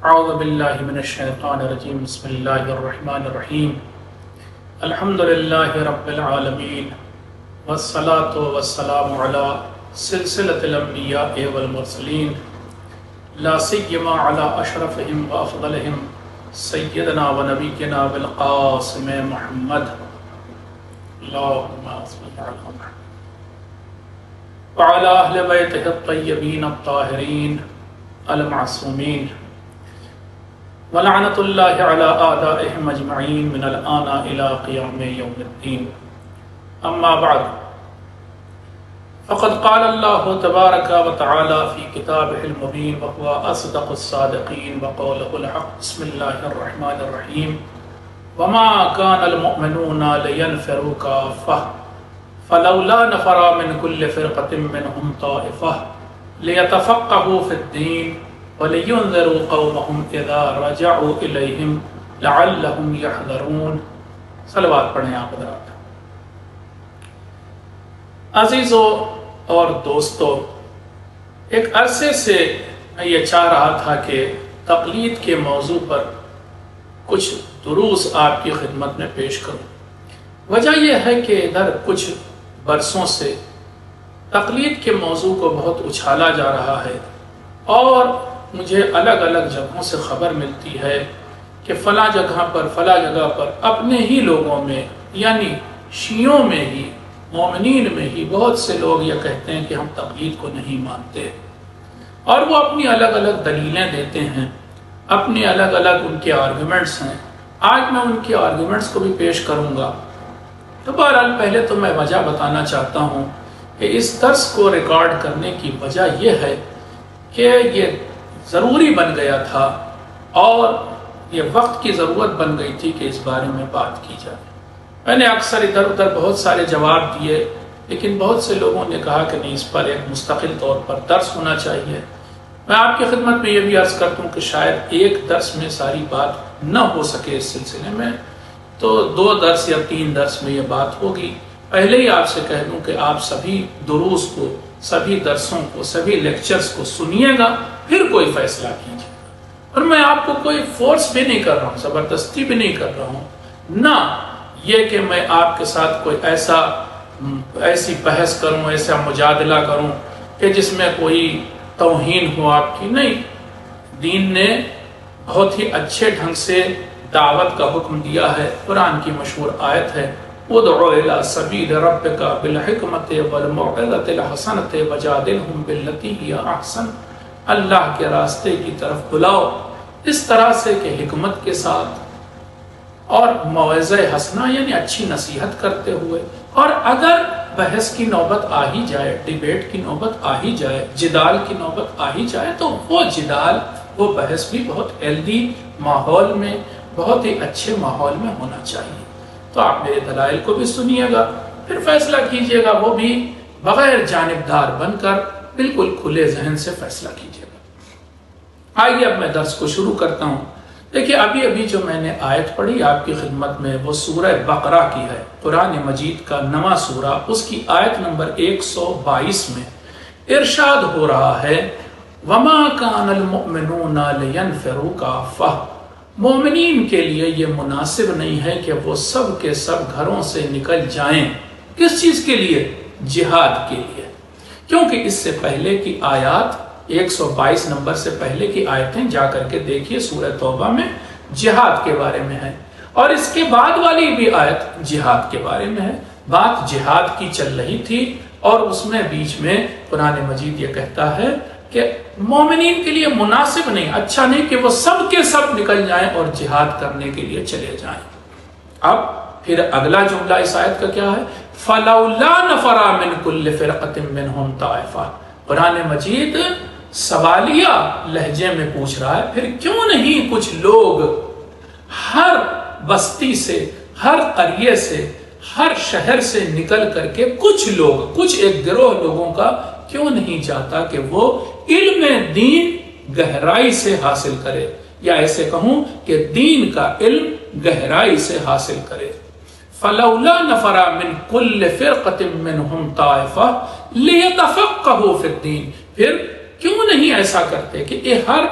اعوذ باللہ من الشیطان الرجیم بسم اللہ الرحمن الرحیم الحمد للہ رب العالمین والصلاة والسلام علی سلسلۃ الانبیاء والمرسلین لا سیما علی اشرفہم وافضلہم سیدنا و نبینا بالقاسم محمد اللہم صل علی محمد وعلی اہل بیتہ الطیبین الطاہرین المعصومین ولعنت اللہ علی اعدائہم اجمعین من الآن الى قیام یوم الدین اما بعد فقد قال اللہ تبارک و تعالی فی کتابہ المبین وهو اصدق الصادقین وقولہ الحق بسم اللہ الرحمن الرحیم وما كان المؤمنون لينفروا كافة فلولا نفر من كل فرقة منهم طائفة ليتفقهوا في الدين وَلِيُنذِرُوا قَوْمَهُمْ إِذَا رَجَعُوا إِلَيْهِمْ لَعَلَّهُمْ يَحْذَرُونَ صلوات پڑھیں آپ حضرات۔ عزیزو اور دوستو، ایک عرصے سے میں یہ چاہ رہا تھا کہ تقلید کے موضوع پر کچھ دروس آپ کی خدمت میں پیش کروں۔ وجہ یہ ہے کہ ادھر کچھ برسوں سے تقلید کے موضوع کو بہت اچھالا جا رہا ہے اور مجھے الگ الگ جگہوں سے خبر ملتی ہے کہ فلاں جگہ پر اپنے ہی لوگوں میں یعنی شیعوں میں ہی مومنین میں ہی بہت سے لوگ یہ کہتے ہیں کہ ہم تقلید کو نہیں مانتے، اور وہ اپنی الگ الگ دلیلیں دیتے ہیں، اپنی الگ الگ ان کے آرگومنٹس ہیں۔ آج میں ان کے آرگومنٹس کو بھی پیش کروں گا۔ تو بہرحال پہلے تو میں وجہ بتانا چاہتا ہوں کہ اس درس کو ریکارڈ کرنے کی وجہ یہ ہے کہ یہ ضروری بن گیا تھا اور یہ وقت کی ضرورت بن گئی تھی کہ اس بارے میں بات کی جائے۔ میں نے اکثر ادھر ادھر بہت سارے جواب دیے، لیکن بہت سے لوگوں نے کہا کہ نہیں، اس پر ایک مستقل طور پر درس ہونا چاہیے۔ میں آپ کی خدمت میں یہ بھی عرض کرتا ہوں کہ شاید ایک درس میں ساری بات نہ ہو سکے اس سلسلے میں، تو 2 درس یا 3 درس میں یہ بات ہوگی۔ پہلے ہی آپ سے کہہ دوں کہ آپ سبھی دروس کو، سبھی درسوں کو، سبھی لیکچرز کو سنیے گا، پھر کوئی فیصلہ کیجیے۔ اور میں آپ کو کوئی فورس بھی نہیں کر رہا ہوں، زبردستی بھی نہیں کر رہا ہوں، نہ یہ کہ میں آپ کے ساتھ کوئی ایسی بحث کروں، ایسا مجادلہ کروں کہ جس میں کوئی توہین ہو آپ کی۔ نہیں، دین نے بہت ہی اچھے ڈھنگ سے دعوت کا حکم دیا ہے۔ قرآن کی مشہور آیت ہے ادعو الی سبیل ربک بالحکمت والموعظۃ الحسنۃ وجادلہم باللتی ہی احسن، اللہ کے راستے کی طرف بلاؤ اس طرح سے کہ حکمت کے ساتھ اور موعظہ حسنہ یعنی اچھی نصیحت کرتے ہوئے، اور اگر بحث کی نوبت آ ہی جائے، ڈیبیٹ کی نوبت آ ہی جائے، جدال کی نوبت آ ہی جائے، تو وہ جدال، وہ بحث بھی بہت ہیلدی ماحول میں، بہت ہی اچھے ماحول میں ہونا چاہیے۔ تو آپ میرے دلائل کو بھی سنیے گا، پھر فیصلہ کیجیے گا، وہ بھی بغیر جانبدار بن کر بالکل کھلے ذہن سے فیصلہ کیجیے گا۔ آئیے اب میں درس کو شروع کرتا ہوں۔ دیکھیے ابھی جو میں نے آیت پڑھی آپ کی خدمت میں وہ سورہ بقرہ کی ہے، قرآن مجید کا نواں سورہ، اس کی آیت نمبر 122 میں ارشاد ہو رہا ہے وَمَا كَانَ الْمُؤْمِنُونَ لِيَنْفِرُوا كَافَّةً، مومنین کے لیے یہ مناسب نہیں ہے کہ وہ سب کے سب گھروں سے نکل جائیں۔ کس چیز کے لیے؟ جہاد کے لیے، کیونکہ اس سے پہلے کی آیات 122 نمبر سے پہلے کی آیتیں جا کر کے دیکھیے سورہ توبہ میں جہاد کے بارے میں ہے، اور اس کے بعد والی بھی آیت جہاد کے بارے میں ہے۔ بات جہاد کی چل رہی تھی اور اس میں بیچ میں قرآن مجید یہ کہتا ہے کہ مومنین کے لیے مناسب نہیں، اچھا نہیں کہ وہ سب کے سب نکل جائیں اور جہاد کرنے کے لیے چلے جائیں۔ اب پھر اگلا جملہ اس آیت کا کیا ہے؟ فَلَوْلَا نَفَرَ مِنْ كُلِّ فِرْقَةٍ مِّنْهُمْ طَائِفَةٌ، قرآن مجید سوالیہ لہجے میں پوچھ رہا ہے پھر کیوں نہیں کچھ لوگ ہر بستی سے، ہر قریے سے، ہر شہر سے نکل کر کے کچھ ایک گروہ لوگوں کا کیوں نہیں چاہتا کہ وہ علم دین گہرائی سے حاصل کرے، یا ایسے کہوں کہ دین کا علم گہرائی سے حاصل کرے۔ فَلَوْلَا نَفَرَ مِنْ كُلِّ فِرْقَةٍ مِّنْهُمْ طَائِفَةٌ لِيَتَفَقَّهُوا فِي الدِّينِ، پھر کیوں نہیں ایسا کرتے کہ ہر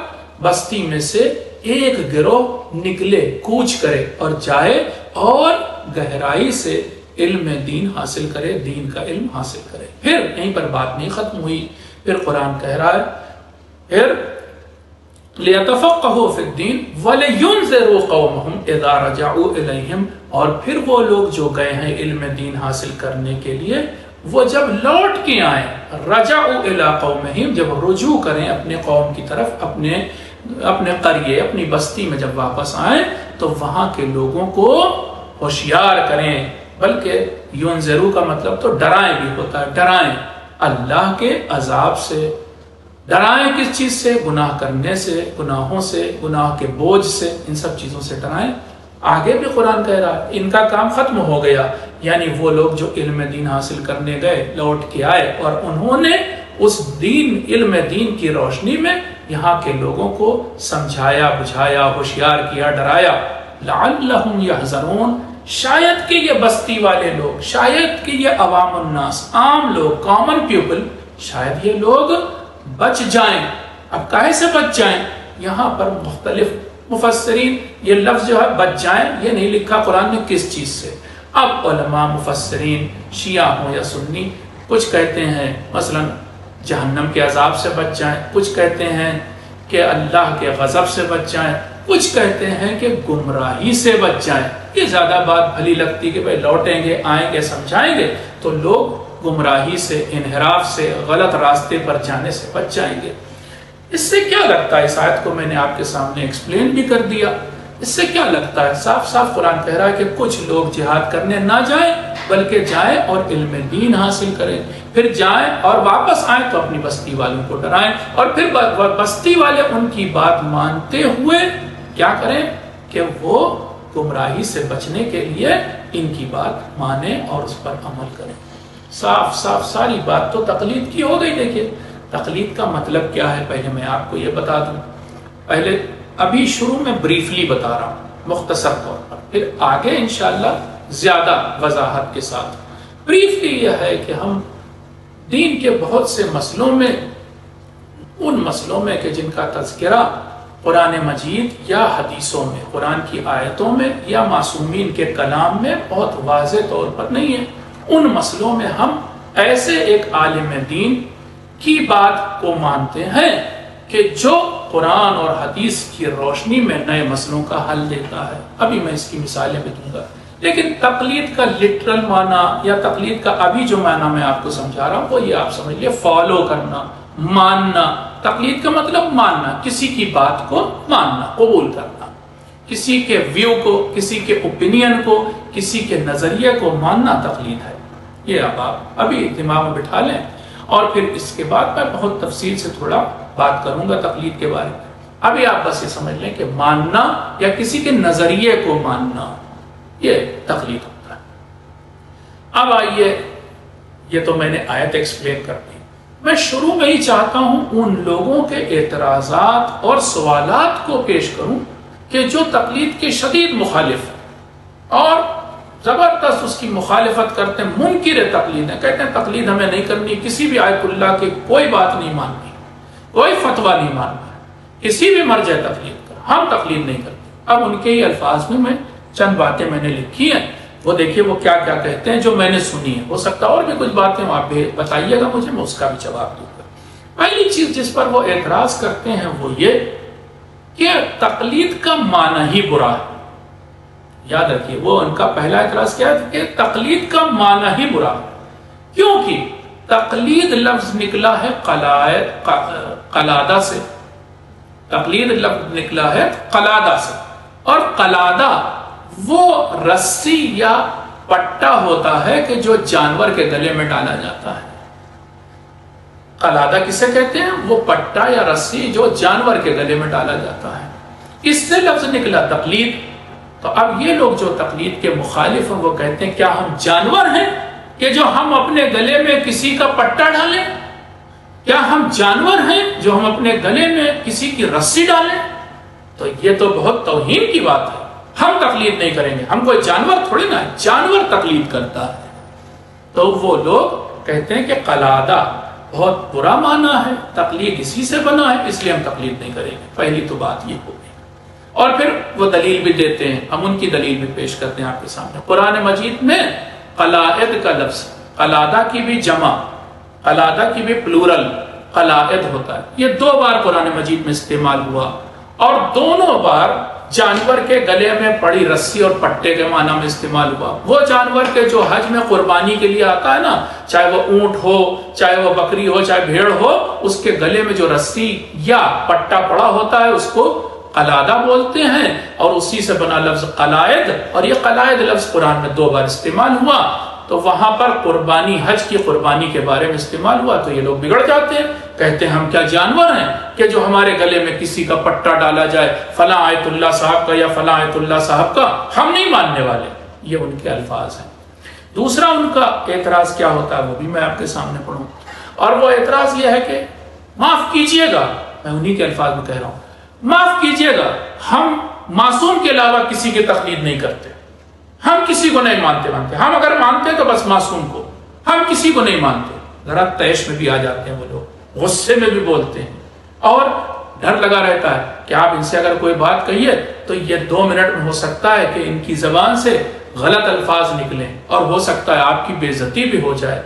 بستی میں سے ایک گروہ نکلے، کوچ کرے اور جائے اور گہرائی سے علم دین حاصل کرے، دین کا علم حاصل کرے۔ پھر یہیں پر بات نہیں ختم ہوئی، پھر قرآن کہہ رہا ہے پھر لِيَتَفَقَّهُوا فِي الدِّينِ وَلِيُنذِرُوا قَوْمَهُمْ إِذَا رَجَعُوا إِلَيْهِمْ، اور پھر وہ لوگ جو گئے ہیں علم دین حاصل کرنے کے لیے، وہ جب لوٹ کے آئیں، رجعوا إِلَىٰ قَوْمِهِمْ، جب رجوع کریں اپنے قوم کی طرف، اپنے قریے، اپنی بستی میں جب واپس آئیں تو وہاں کے لوگوں کو ہوشیار کریں، بلکہ يُنذِرُوا کا مطلب تو ڈرائیں بھی ہوتا ہے، ڈرائیں اللہ کے عذاب سے۔ ڈرائیں کس چیز سے؟ گناہ کرنے سے، گناہوں سے، گناہ کے بوجھ سے، ان سب چیزوں سے ڈرائیں۔ آگے بھی قرآن کہہ رہا ہے ان کا کام ختم ہو گیا، یعنی وہ لوگ جو علم دین حاصل کرنے گئے، لوٹ کے آئے اور انہوں نے اس دین، علم دین کی روشنی میں یہاں کے لوگوں کو سمجھایا، بجھایا، ہوشیار کیا، ڈرایا۔ لعلہم یحذرون، شاید کہ یہ بستی والے لوگ، شاید کہ یہ عوام الناس، عام لوگ، کامن پیپل، شاید یہ لوگ بچ جائیں۔ اب کاہے سے بچ جائیں؟ یہاں پر مختلف مفسرین، یہ لفظ جو ہے بچ جائیں، یہ نہیں لکھا قرآن نے کس چیز سے۔ اب علماء مفسرین شیعہ ہوں یا سنی، کچھ کہتے ہیں مثلا جہنم کے عذاب سے بچ جائیں، کچھ کہتے ہیں کہ اللہ کے غضب سے بچ جائیں، کچھ کہتے ہیں کہ گمراہی سے بچ جائیں۔ یہ زیادہ بات بھلی لگتی کہ بھائی لوٹیں گے، آئیں گے، سمجھائیں گے تو لوگ گمراہی سے، انحراف سے، غلط راستے پر جانے سے بچ جائیں گے۔ اس سے کیا لگتا ہے؟ اس آیت کو میں نے آپ کے سامنے ایکسپلین بھی کر دیا۔ اس سے کیا لگتا ہے؟ صاف صاف قرآن کہہ رہا ہے کہ کچھ لوگ جہاد کرنے نہ جائیں، بلکہ جائیں اور علم دین حاصل کریں، پھر جائیں اور واپس آئیں تو اپنی بستی والوں کو ڈرائیں، اور پھر بستی والے ان کی بات مانتے ہوئے کیا کریں کہ وہ گمراہی سے بچنے کے لیے ان کی بات مانیں اور اس پر عمل کریں۔ صاف صاف ساری بات تو تقلید کی ہو گئی۔ دیکھیے تقلید کا مطلب کیا ہے، پہلے میں آپ کو یہ بتا دوں۔ پہلے ابھی شروع میں بریفلی بتا رہا ہوں، مختصر طور پر، پھر آگے انشاءاللہ زیادہ وضاحت کے ساتھ۔ بریفلی یہ ہے کہ ہم دین کے بہت سے مسئلوں میں، ان مسئلوں میں کہ جن کا تذکرہ قرآن مجید یا حدیثوں میں، قرآن کی آیتوں میں یا معصومین کے کلام میں بہت واضح طور پر نہیں ہے، ان مسئلوں میں ہم ایسے ایک عالم دین کی بات کو مانتے ہیں کہ جو قرآن اور حدیث کی روشنی میں نئے مسئلوں کا حل دیتا ہے۔ ابھی میں اس کی مثالیں بھی دوں گا، لیکن تقلید کا لٹرل معنی یا تقلید کا ابھی جو معنی میں آپ کو سمجھا رہا ہوں وہ یہ آپ سمجھ لیں، فالو کرنا، ماننا۔ تقلید کا مطلب ماننا، کسی کی بات کو ماننا، قبول کرنا، کسی کے ویو کو، کسی کے اوپینین کو، کسی کے نظریے کو ماننا تقلید ہے۔ یہ اب آپ ابھی دماغ میں بٹھا لیں، اور پھر اس کے بعد میں بہت تفصیل سے تھوڑا بات کروں گا تقلید کے بارے میں۔ ابھی آپ بس یہ سمجھ لیں کہ ماننا یا کسی کے نظریے کو ماننا، یہ تقلید ہوتا ہے۔ اب آئیے، یہ تو میں نے آیت ایکسپلین کر دی، میں شروع میں ہی چاہتا ہوں ان لوگوں کے اعتراضات اور سوالات کو پیش کروں کہ جو تقلید کے شدید مخالف ہیں اور زبردست اس کی مخالفت کرتے ہیں، منکر تقلید ہیں، کہتے ہیں تقلید ہمیں نہیں کرنی، کسی بھی آیت اللہ کی کوئی بات نہیں ماننی، کوئی فتویٰ نہیں ماننا، کسی بھی مرجع تقلید کر، ہم تقلید نہیں کرتے۔ اب ان کے ہی الفاظ میں چند باتیں میں نے لکھی ہیں، وہ دیکھیے وہ کیا کیا کہتے ہیں جو میں نے سنی ہے، ہو سکتا اور بھی کچھ باتیں آپ بھی بتائیے گا مجھے، میں اس کا بھی جواب دوں گا۔ پہلی چیز جس پر وہ اعتراض کرتے ہیں وہ یہ کہ تقلید کا معنی ہی برا ہے۔ یاد رکھیے، وہ ان کا پہلا اعتراض کیا ہے کہ تقلید کا معنی ہی برا ہے، کیونکہ تقلید لفظ نکلا ہے قلادہ سے، تقلید لفظ نکلا ہے قلادہ سے، اور قلادہ وہ رسی یا پٹا ہوتا ہے کہ جو جانور کے گلے میں ڈالا جاتا ہے۔ قلادہ کسے کہتے ہیں؟ وہ پٹا یا رسی جو جانور کے گلے میں ڈالا جاتا ہے، اس سے لفظ نکلا تقلید۔ تو اب یہ لوگ جو تقلید کے مخالف ہیں وہ کہتے ہیں کیا ہم جانور ہیں کہ جو ہم اپنے گلے میں کسی کا پٹا ڈالیں؟ کیا ہم جانور ہیں جو ہم اپنے گلے میں کسی کی رسی ڈالیں؟ تو یہ تو بہت توہین کی بات ہے، ہم تقلید نہیں کریں گے، ہم کوئی جانور تھوڑی نہ ہے، جانور تقلید کرتا ہے۔ تو وہ لوگ کہتے ہیں کہ قلادہ بہت برا معنی ہے، تقلید اسی سے بنا ہے، اس لیے ہم تقلید نہیں کریں گے۔ پہلی تو بات یہ ہوگی، اور پھر وہ دلیل بھی دیتے ہیں، ہم ان کی دلیل بھی پیش کرتے ہیں آپ کے سامنے۔ قرآن مجید میں قلائد کا لفظ، قلادہ کی بھی جمع، قلادہ کی بھی پلورل قلائد ہوتا ہے، یہ 2 بار قرآن مجید میں استعمال ہوا، اور دونوں بار جانور کے گلے میں پڑی رسی اور پٹے کے معنی میں استعمال ہوا۔ وہ جانور کے جو حج میں قربانی کے لیے آتا ہے نا، چاہے وہ اونٹ ہو، چاہے وہ بکری ہو، چاہے بھیڑ ہو، اس کے گلے میں جو رسی یا پٹا پڑا ہوتا ہے اس کو قلادہ بولتے ہیں، اور اسی سے بنا لفظ قلائد، اور یہ قلائد لفظ قرآن میں 2 بار استعمال ہوا۔ تو وہاں پر قربانی، حج کی قربانی کے بارے میں استعمال ہوا تو یہ لوگ بگڑ جاتے ہیں، کہتے ہیں ہم کیا جانور ہیں کہ جو ہمارے گلے میں کسی کا پٹا ڈالا جائے، فلاں آیت اللہ صاحب کا یا فلاں آیت اللہ صاحب کا، ہم نہیں ماننے والے۔ یہ ان کے الفاظ ہیں۔ دوسرا ان کا اعتراض کیا ہوتا ہے وہ بھی میں آپ کے سامنے پڑھوں، اور وہ اعتراض یہ ہے کہ معاف کیجئے گا، میں انہی کے الفاظ میں کہہ رہا ہوں، معاف کیجئے گا، ہم معصوم کے علاوہ کسی کی تقلید نہیں کرتے، ہم کسی کو نہیں مانتے، ہم اگر مانتے تو بس معصوم کو، ہم کسی کو نہیں مانتے۔ ذرا تیش میں بھی آ جاتے ہیں وہ لوگ، غصے میں بھی بولتے ہیں، اور ڈر لگا رہتا ہے کہ آپ ان سے اگر کوئی بات کہیے تو یہ 2 منٹ میں ہو سکتا ہے کہ ان کی زبان سے غلط الفاظ نکلیں، اور ہو سکتا ہے آپ کی بے عزتی بھی ہو جائے۔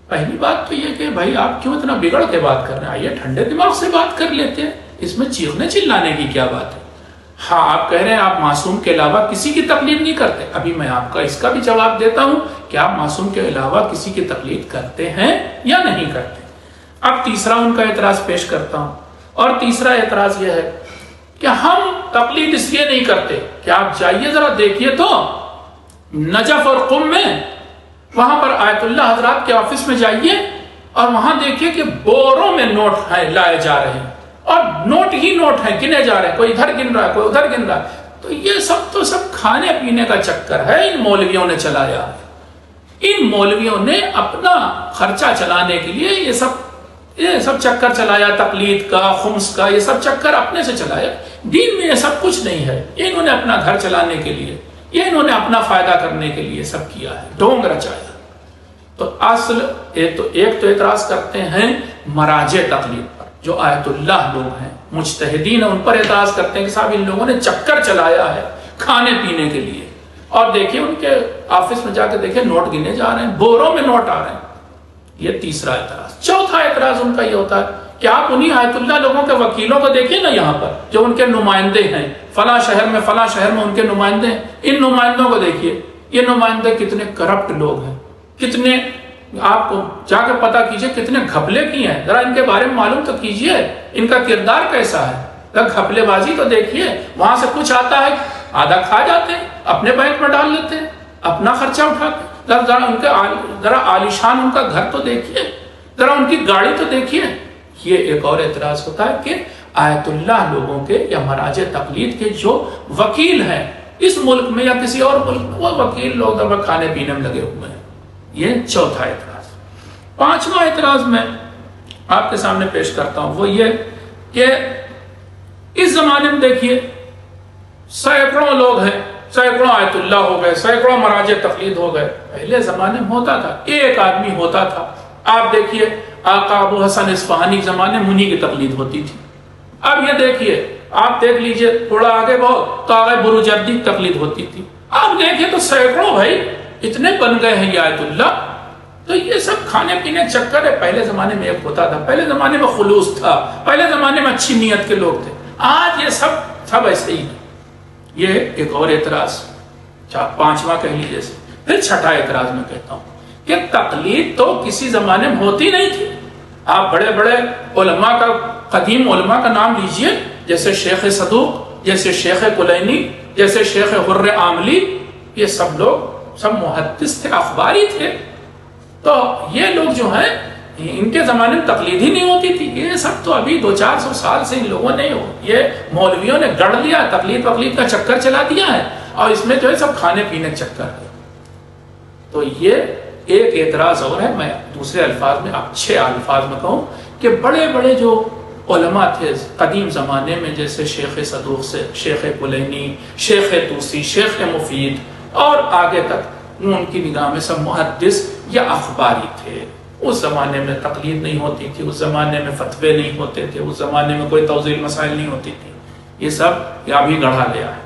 پہلی بات تو یہ کہ بھائی آپ کیوں اتنا بگڑ کے بات کر رہے ہیں، آئیے ٹھنڈے دماغ سے بات کر لیتے ہیں، اس میں چیخنے چلانے کی کیا بات ہے؟ ہاں آپ کہہ رہے ہیں آپ معصوم کے علاوہ کسی کی تقلید نہیں کرتے، ابھی میں آپ کا اس کا بھی جواب دیتا ہوں کہ آپ معصوم کے علاوہ کسی کی تقلید کرتے ہیں یا نہیں کرتے۔ اب تیسرا ان کا اعتراض پیش کرتا ہوں، اور تیسرا اعتراض یہ ہے کہ ہم تقلید اس لیے نہیں کرتے کہ آپ جائیے ذرا دیکھیے تو نجف اور قم میں، وہاں پر آیت اللہ حضرات کے آفس میں جائیے اور وہاں دیکھیے کہ بوروں میں نوٹ لائے جا رہے ہیں، اور نوٹ ہی نوٹ ہیں، گنے جا رہے ہیں، کوئی ادھر گن رہا ہے، کوئی ادھر گن رہا ہے۔ تو یہ سب کھانے پینے کا چکر ہے، ان مولویوں نے چلایا ہے۔ ان مولویوں نے اپنا خرچہ چلانے کے لیے یہ سب چکر چلایا، تقلید کا، خمس کا، یہ سب چکر اپنے سے چلایا۔ دین میں یہ سب کچھ نہیں ہے، یہ انہوں نے اپنا گھر چلانے کے لیے، یہ انہوں نے اپنا فائدہ کرنے کے لیے سب کیا ہے، ڈھونگ رچایا۔ تو اصل ایک تو اعتراض کرتے ہیں مراجع تقلید پر، جو آیت اللہ لوگ ہیں، مجتہدین ہیں، ان پر اعتراض کرتے ہیں کہ صاحب ان لوگوں نے چکر چلایا ہے کھانے پینے کے لیے، اور دیکھیے ان کے آفس میں جا کے دیکھیں نوٹ گنے جا رہے ہیں، بوروں میں نوٹ آ رہے ہیں۔ یہ تیسرا اعتراض۔ چوتھا اعتراض ان کا یہ ہوتا ہے کہ آپ انہی آیت اللہ لوگوں کے وکیلوں کو دیکھیں نا یہاں پر، جو ان کے نمائندے ہیں، فلاں شہر میں ان کے نمائندے ہیں، ان نمائندوں کو دیکھیے، یہ نمائندے کتنے کرپٹ لوگ ہیں، کتنے، آپ کو جا کے پتہ کیجئے کتنے گھپلے کی ہیں، ذرا ان کے بارے میں معلوم تو کیجئے، ان کا کردار کیسا ہے۔ گھپلے بازی تو دیکھیے، وہاں سے کچھ آتا ہے آدھا کھا جاتے ہیں، اپنے بینک میں ڈال لیتے ہیں، اپنا خرچہ اٹھاتے ہیں۔ ذرا عالیشان ان کا گھر تو دیکھیے، ذرا ان کی گاڑی تو دیکھیے۔ یہ ایک اور اعتراض ہوتا ہے کہ آیت اللہ لوگوں کے یا مراجع تقلید کے جو وکیل ہیں اس ملک میں یا کسی اور ملک میں، وہ وکیل لوگ اب کھانے پینے میں لگے ہوئے ہیں۔ یہ چوتھا اعتراض۔ پانچواں اعتراض میں آپ کے سامنے پیش کرتا ہوں، وہ یہ کہ اس زمانے میں دیکھیے سینکڑوں لوگ ہیں، سینکڑوں آیت اللہ ہو گئے، سینکڑوں مراجع تقلید ہو گئے۔ پہلے زمانے میں ہوتا تھا، ایک آدمی ہوتا تھا۔ آپ دیکھیے آقا ابو حسن اصفہانی کے زمانے میں انہی کی تقلید ہوتی تھی۔ اب یہ دیکھیے، آپ دیکھ لیجئے تھوڑا آگے بہت تو آگے بروجردی کی تقلید ہوتی تھی۔ آپ دیکھیں تو سینکڑوں بھائی اتنے بن گئے ہیں یہ آیت اللہ۔ تو یہ سب کھانے پینے چکر ہے۔ پہلے زمانے میں ایک ہوتا تھا، پہلے زمانے میں خلوص تھا، پہلے زمانے میں اچھی نیت کے لوگ تھے۔ آج یہ سب ایسے ہی ہے۔ یہ ایک اور اعتراض، پانچواں کہہ لیجیے سے۔ پھر چھٹا اعتراض میں کہتا ہوں کہ تقلید تو کسی زمانے میں ہوتی نہیں تھی۔ آپ بڑے بڑے علماء کا، قدیم علماء کا نام لیجئے، جیسے شیخ صدوق، جیسے شیخ کلینی، جیسے شیخ حر عاملی، یہ سب لوگ سب محدث تھے، اخباری تھے۔ تو یہ لوگ جو ہیں ان کے زمانے میں تقلید ہی نہیں ہوتی تھی۔ یہ سب تو ابھی 200-400 سال سے ان لوگوں نے، یہ مولویوں نے گڑھ لیا، تقلید کا چکر چلا دیا ہے، اور اس میں جو ہے سب کھانے پینے چکر ہے۔ تو یہ ایک اعتراض اور ہے، میں دوسرے الفاظ میں، اچھے الفاظ میں کہوں کہ بڑے بڑے جو علماء تھے قدیم زمانے میں، جیسے شیخ صدوق سے شیخ کلینی، شیخ توسی، شیخ مفید اور آگے تک، ان کی نگاہ میں سب محدث یا اخباری تھے۔ اس زمانے میں تقلید نہیں ہوتی تھی، اس زمانے میں فتوے نہیں ہوتے تھے، اس زمانے میں کوئی توضیح مسائل نہیں ہوتی تھی، یہ سب یا بھی گڑھا لیا ہے۔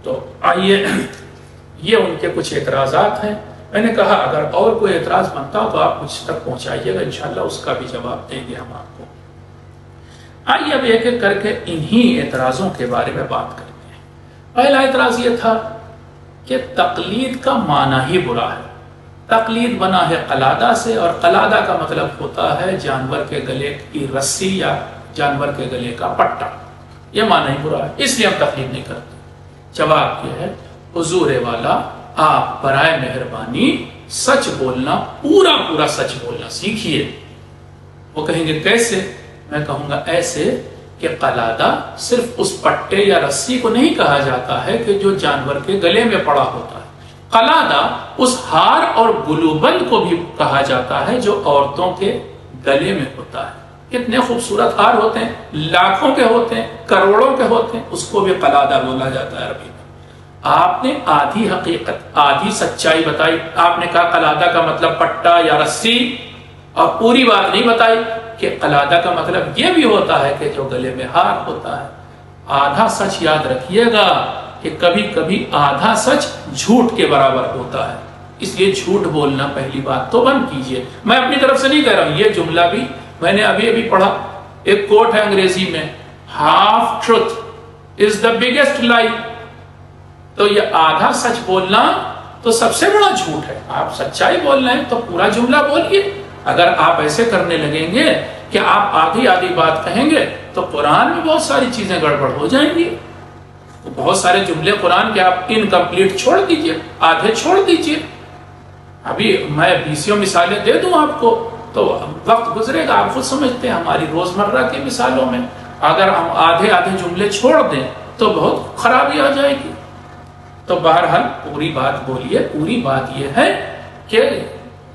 تو آئیے، یہ ان کے کچھ اعتراضات ہیں۔ میں نے کہا اگر اور کوئی اعتراض بنتا تو آپ مجھ تک پہنچائیے گا، انشاءاللہ اس کا بھی جواب دیں گے ہم آپ کو۔ آئیے اب ایک ایک کر کے انہی اعتراضوں کے بارے میں بات کرتے ہیں۔ پہلا اعتراض یہ تھا کہ تقلید کا معنی ہی برا ہے۔ تقلید بنا ہے قلادہ سے، اور قلادہ کا مطلب ہوتا ہے جانور کے گلے کی رسی یا جانور کے گلے کا پٹا۔ یہ معنی ہی برا ہے، اس لیے ہم تقلید نہیں کرتے۔ جواب یہ ہے حضور والا، آپ برائے مہربانی سچ بولنا، پورا پورا سچ بولنا سیکھیے۔ وہ کہیں گے کیسے؟ میں کہوں گا ایسے کہ قلادہ صرف اس پٹے یا رسی کو نہیں کہا جاتا ہے کہ جو جانور کے گلے میں پڑا ہوتا ہے، قلادہ اس ہار اور گلوبند کو بھی کہا جاتا ہے جو عورتوں کے گلے میں ہوتا ہے۔ کتنے خوبصورت ہار ہوتے ہیں، لاکھوں کے ہوتے ہیں، کروڑوں کے ہوتے ہیں، اس کو بھی قلادہ بولا جاتا ہے عربی میں۔ آپ نے آدھی حقیقت، آدھی سچائی بتائی۔ آپ نے کہا قلادہ کا مطلب پٹا یا رسی، اور پوری بات نہیں بتائی کہ قلادہ کا مطلب یہ بھی ہوتا ہے کہ جو گلے میں ہار ہوتا ہے۔ آدھا سچ یاد رکھیے گا کہ کبھی کبھی آدھا سچ جھوٹ کے برابر ہوتا ہے، اس لیے جھوٹ بولنا پہلی بات تو بند کیجئے۔ میں اپنی طرف سے نہیں کہہ رہا ہوں، یہ جملہ بھی میں نے ابھی پڑھا، ایک کوٹ ہے انگریزی میں، half truth is the biggest lie۔ تو یہ آدھا سچ بولنا تو سب سے بڑا جھوٹ ہے۔ آپ سچائی بول رہے ہیں تو پورا جملہ بولیے۔ اگر آپ ایسے کرنے لگیں گے کہ آپ آدھی آدھی بات کہیں گے تو قرآن میں بہت ساری چیزیں گڑبڑ ہو جائیں گی۔ بہت سارے جملے قرآن کے آپ انکمپلیٹ چھوڑ دیجئے، آدھے چھوڑ دیجئے۔ ابھی میں 20 مثالیں دے دوں آپ کو تو وقت گزرے گا، آپ خود سمجھتے ہیں ہماری روزمرہ کی مثالوں میں اگر ہم آدھے آدھے جملے چھوڑ دیں تو بہت خرابی آ جائے گی۔ تو بہرحال پوری بات بولیے۔ پوری بات یہ ہے کہ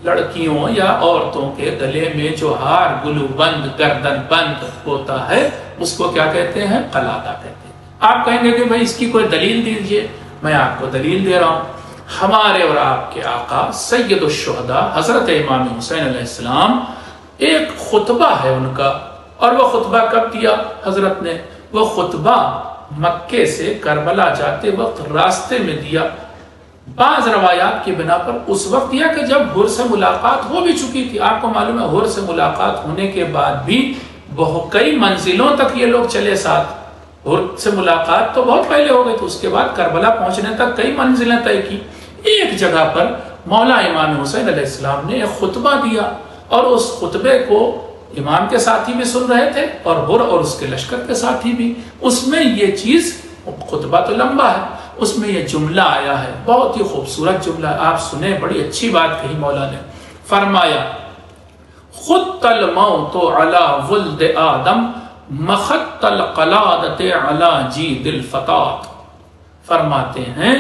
لڑکیوں یا عورتوں کے گلے میں جو ہار، گلو بند، گردن بند ہوتا ہے اس کو کیا کہتے ہیں؟ قلادہ کہتے ہیں۔ آپ کہیں گے کہ بھائی اس کی کوئی دلیل دیجئے۔ میں آپ کو دلیل دے رہا ہوں۔ ہمارے اور آپ کے آقا سید الشہداء حضرت امام حسین علیہ السلام، ایک خطبہ ہے ان کا، اور وہ خطبہ کب دیا حضرت نے؟ وہ خطبہ مکے سے کربلا جاتے وقت راستے میں دیا۔ بعض روایات کی بنا پر اس وقت دیا کہ جب حر سے ملاقات ہو بھی چکی تھی۔ آپ کو معلوم ہے حر سے ملاقات ہونے کے بعد بھی کئی منزلوں تک یہ لوگ چلے ساتھ۔ حر سے ملاقات تو بہت پہلے ہو گئی، تو اس کے بعد کربلا پہنچنے تک کئی منزلیں طے کی۔ ایک جگہ پر مولا امام حسین علیہ السلام نے ایک خطبہ دیا، اور اس خطبے کو امام کے ساتھی بھی سن رہے تھے اور حر اور اس کے لشکر کے ساتھی بھی۔ اس میں یہ چیز، خطبہ تو لمبا ہے، اس میں یہ جملہ آیا ہے، بہت ہی خوبصورت جملہ، آپ سنیں، بڑی اچھی بات کہی مولا نے۔ فرمایا خط الموت علی ولد آدم مخط القلادۃ علی جید الفتات۔ فرماتے ہیں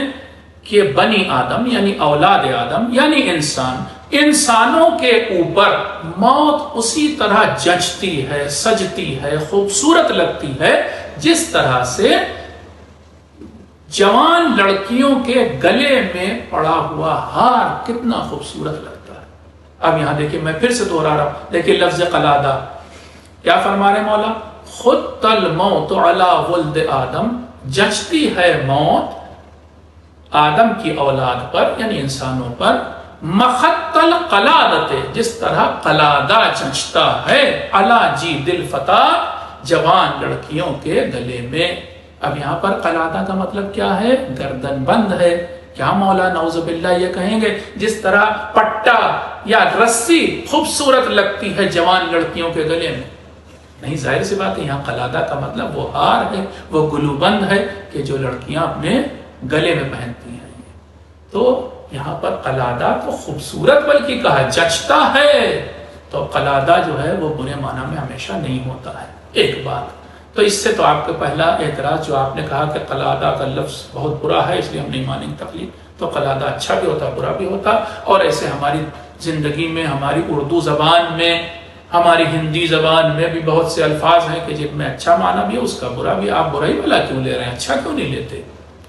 کہ بنی آدم یعنی اولاد آدم یعنی انسانوں کے اوپر موت اسی طرح جچتی ہے، سجتی ہے، خوبصورت لگتی ہے جس طرح سے جوان لڑکیوں کے گلے میں پڑا ہوا ہار کتنا خوبصورت لگتا ہے۔ اب یہاں دیکھیں، میں پھر سے دوہرا رہا ہوں، دیکھیں لفظ قلادہ کیا فرما رہے مولا؟ خط الموت علی ولد آدم، جچتی ہے موت آدم کی اولاد پر یعنی انسانوں پر، مخط القلادۃ، جس طرح قلادہ جچتا ہے، علی جید الفتى، جوان لڑکیوں کے گلے میں۔ اب یہاں پر قلادہ کا مطلب کیا ہے؟ گردن بند ہے۔ کیا مولا نعوذ باللہ یہ کہیں گے جس طرح پٹا یا رسی خوبصورت لگتی ہے جوان لڑکیوں کے گلے میں؟ نہیں، ظاہر سی بات ہے، یہاں قلادہ کا مطلب وہ ہار ہے، وہ گلو بند ہے کہ جو لڑکیاں اپنے گلے میں پہنتی ہیں۔ تو یہاں پر قلادہ تو خوبصورت بلکہ کہا جچتا ہے، تو قلادہ جو ہے وہ برے معنی میں ہمیشہ نہیں ہوتا ہے۔ ایک بات تو اس سے تو آپ کا پہلا اعتراض جو آپ نے کہا کہ قلادہ کا لفظ بہت برا ہے اس لیے ہم نہیں مانیں گے تقلید، تو قلادہ اچھا بھی ہوتا، برا بھی ہوتا، اور ایسے ہماری زندگی میں، ہماری اردو زبان میں، ہماری ہندی زبان میں بھی بہت سے الفاظ ہیں کہ جن میں اچھا معنی بھی ہے، اس کا برا بھی۔ آپ برا ہی والا کیوں لے رہے ہیں؟ اچھا کیوں نہیں لیتے؟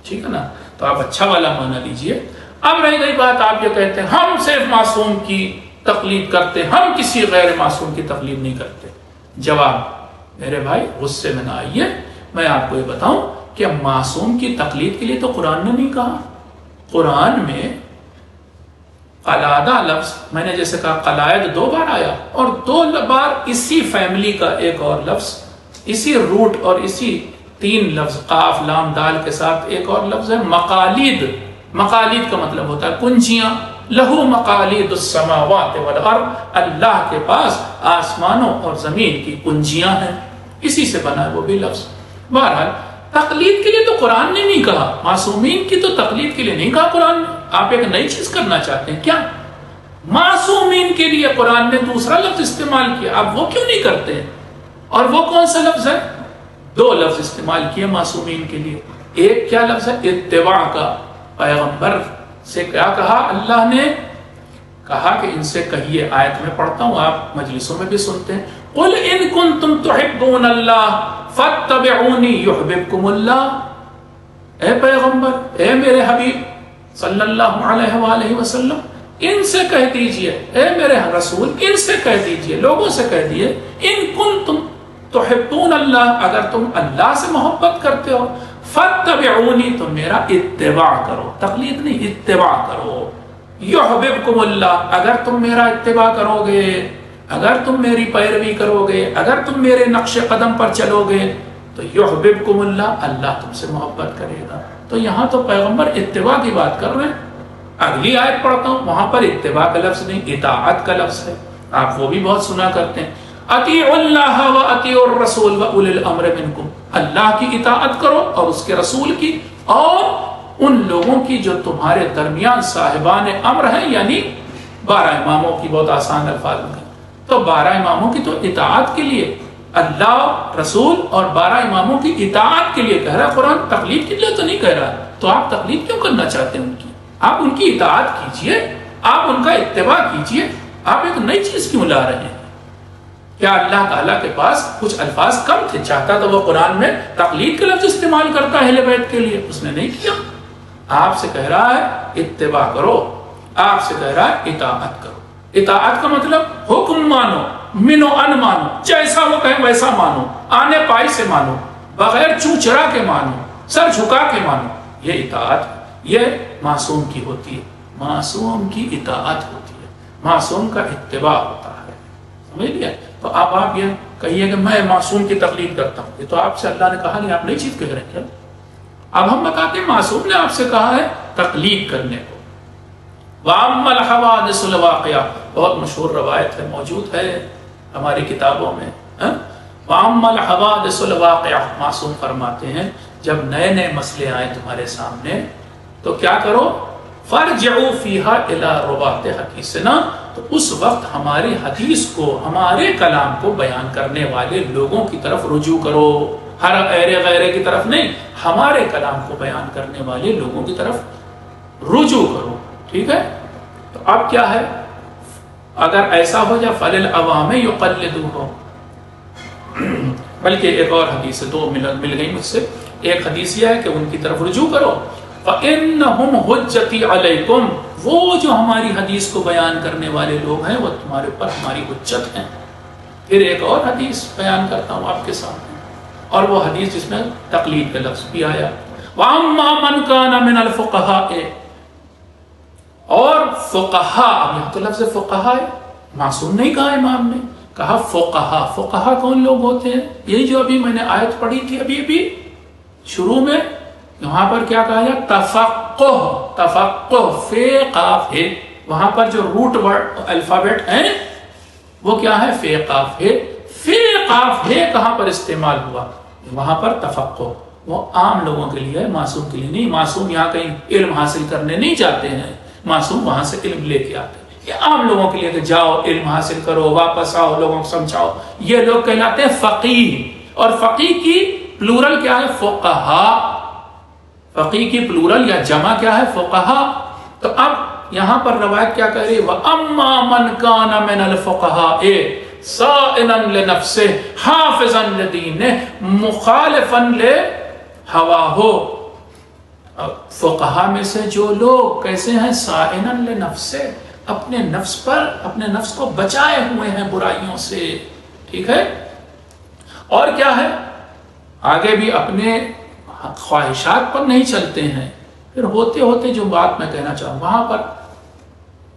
ٹھیک ہے نا، تو آپ اچھا والا معنی لیجئے۔ اب رہ گئی بات، آپ یہ کہتے ہیں ہم صرف معصوم کی تقلید کرتے، ہم کسی غیر معصوم کی تقلید نہیں کرتے۔ جواب، میرے بھائی غصے میں نہ آئیے، میں آپ کو یہ بتاؤں کہ معصوم کی تقلید کے لیے تو قرآن نے نہیں کہا۔ قرآن میں قلادہ لفظ، میں نے جیسے کہا قلائد 2 بار آیا، اور 2 بار اسی فیملی کا ایک اور لفظ، اسی روٹ اور اسی 3 لفظ قاف لام دال کے ساتھ ایک اور لفظ ہے مقالید۔ مقالید کا مطلب ہوتا ہے کنجیاں۔ لہو مقالید السماوات والارض، اللہ کے پاس آسمانوں اور زمین کی کنجیاں ہیں، اسی سے بنا ہے وہ بھی لفظ۔ بہرحال تقلید کے لیے تو قرآن نے نہیں کہا، معصومین کی تو تقلید کے لیے نہیں کہا قرآن نے۔ آپ ایک نئی چیز کرنا چاہتے ہیں کیا؟ معصومین کے لیے قرآن نے دوسرا لفظ استعمال کیا، آپ وہ کیوں نہیں کرتے ہیں؟ اور وہ کون سا لفظ ہے؟ 2 لفظ استعمال کیے معصومین کے لیے۔ ایک کیا لفظ ہے؟ اتباع کا۔ پیغمبر سے کیا کہا؟ اللہ نے کہا کہ ان سے کہیے، آیت میں پڑھتا ہوں، آپ مجلسوں میں بھی سنتے ہیں، قل ان کنتم تحبون اللہ فاتبعونی یحببکم اللہ۔ اے پیغمبر، اے میرے حبیب صلی اللہ علیہ وآلہ وسلم، ان سے کہہ دیجئے، اے میرے رسول ان سے کہہ دیجئے، لوگوں سے کہہ دیجئے، ان کنتم تحبون اللہ، اگر تم اللہ سے محبت کرتے ہو، فاتبعونی، تو میرا اتباع کرو، تقلید نہیں، اتباع کرو۔ یحببکم اللہ، اگر تم میرا اتباع کرو گے، اگر تم میری پیروی کرو گے، اگر تم میرے نقش قدم پر چلو گے، تو یحببکم اللہ، اللہ تم سے محبت کرے گا۔ تو یہاں تو پیغمبر اتباع کی بات کر رہے ہیں۔ اگلی آیت پڑھتا ہوں، وہاں پر اتباع کا لفظ نہیں، اطاعت کا لفظ ہے، آپ وہ بھی بہت سنا کرتے ہیں، اطیعوا اللہ و اطیعوا الرسول و اولی الامر منکم، اللہ کی اطاعت کرو اور اس کے رسول کی، اور ان لوگوں کی جو تمہارے درمیان صاحبان امر ہیں، یعنی 12 اماموں کی، بہت آسان الفاظ میں، تو 12 اماموں کی تو اطاعت کے لیے، اللہ رسول اور 12 اماموں کی اطاعت کے لیے کہہ رہا ہے قرآن، تقلید کے لیے تو نہیں کہہ رہا۔ تو آپ تقلید کیوں کرنا چاہتے ہیں ان کی؟ آپ ان کی اطاعت کیجئے، آپ ان کا اتباع کیجئے، آپ ایک نئی چیز کیوں لا رہے ہیں؟ کیا اللہ تعالیٰ کے پاس کچھ الفاظ کم تھے؟ چاہتا تو وہ قرآن میں تقلید کا لفظ استعمال کرتا ہے اہل بیت کے لیے، اس نے نہیں کیا۔ آپ سے کہہ رہا ہے اتباع کرو، آپ سے کہہ رہا ہے اطاعت کرو۔ اطاعت کا مطلب حکم مانو، منو ان مانو، جیسا وہ کہیں ویسا مانو، آنے پائی سے مانو، بغیر چوچرا کے مانو، سر جھکا کے مانو، یہ اطاعت یہ معصوم کی ہوتی ہے، معصوم کی اطاعت ہوتی ہے، معصوم کا اتباع ہوتا ہے، سمجھ لیا؟ تو آپ یہ کہیے کہ میں معصوم کی تقلید کرتا ہوں، یہ تو آپ سے اللہ نے کہا نہیں، آپ نئی چیز کہہ رہے ہیں کیا؟ اب ہم بتاتے ہیں معصوم نے آپ سے کہا ہے تقلید کرنے کو۔ وَأَمَّا الْحَوَادِثُ الْوَاقِعَةُ، بہت مشہور روایت ہے، موجود ہے ہماری کتابوں میں۔ وَأَمَّا الْحَوَادِثُ الْوَاقِعَةُ، معصوم فرماتے ہیں جب نئے نئے مسئلے آئیں تمہارے سامنے تو کیا کرو؟ فَارْجِعُوا فِيهَا إِلَىٰ رُوَاةِ حَدِيثِنَا، تو اس وقت ہماری حدیث کو، ہمارے کلام کو بیان کرنے والے لوگوں کی طرف رجوع کرو، ہر ایرے غیرے کی طرف نہیں، ہمارے کلام کو بیان کرنے والے لوگوں کی طرف رجوع کرو، ٹھیک ہے؟ تو اب کیا ہے؟ اگر ایسا ہو جائے فَلِلْعَوَامِ يُقَلِّدُوهُ، بلکہ ایک اور حدیث ہے، 2 مل گئی مجھ سے، ایک حدیث یہ ہے کہ ان کی طرف رجوع کرو، فَإِنَّهُمْ حُجَّتِي عَلَيْكُمْ، وہ جو ہماری حدیث کو بیان کرنے والے لوگ ہیں وہ تمہارے اوپر ہماری حجت ہیں۔ پھر ایک اور حدیث بیان کرتا ہوں آپ کے سامنے، اور وہ حدیث جس میں تقلید کا لفظ بھی آیا، وَأَمَّا مَنْ كَانَ مِنَ الْفُقَهَاءِ، اور فقہا، اب یہاں تو لفظ فقہا ہے، معصوم نہیں کہا امام نے، کہا فقہا۔ فقہا کون لوگ ہوتے ہیں؟ یہی جو ابھی میں نے آیت پڑھی تھی ابھی شروع میں، یہاں پر کیا کہا جائے؟ تفقہ، تفقہ، فے قاف ہے، وہاں پر جو روٹ ورڈ الفابیٹ ہیں وہ کیا ہے؟ فے قاف ہے۔ فے قاف ہے کہاں پر استعمال ہوا؟ وہاں پر تفقہ، وہ عام لوگوں کے لیے ہے، معصوم کے لیے نہیں۔ معصوم یہاں کہیں علم حاصل کرنے نہیں جاتے ہیں، معصوم وہاں سے علم لے کے آتے ہیں۔ یہ عام لوگوں کے لیے کہ جاؤ علم حاصل کرو، واپس آؤ، لوگوں کو سمجھاؤ، یہ لوگ کہلاتے ہیں فقیہ۔ اور فقیہ کی پلورل کیا ہے؟ فقہا۔ فقیہ کی پلورل یا جمع کیا ہے؟ فقہا۔ تو اب یہاں پر روایت کیا کہہ رہی ہے؟ وَأَمَّا مَنْ كَانَ مِنَ الْفُقَهَاءِ صَائِنًا لِنَفْسِهِ حَافِظًا لِدِينِهِ مُخَالِفًا لِهَوَاهُ، فقہا میں سے جو لوگ کیسے ہیں؟ صَائِنًا لِنَفْسِهِ، اپنے نفس پر، اپنے نفس کو بچائے ہوئے ہیں برائیوں سے، ٹھیک ہے؟ اور کیا ہے؟ آگے بھی اپنے خواہشات پر نہیں چلتے ہیں۔ پھر ہوتے ہوتے جو بات میں کہنا چاہوں، وہاں پر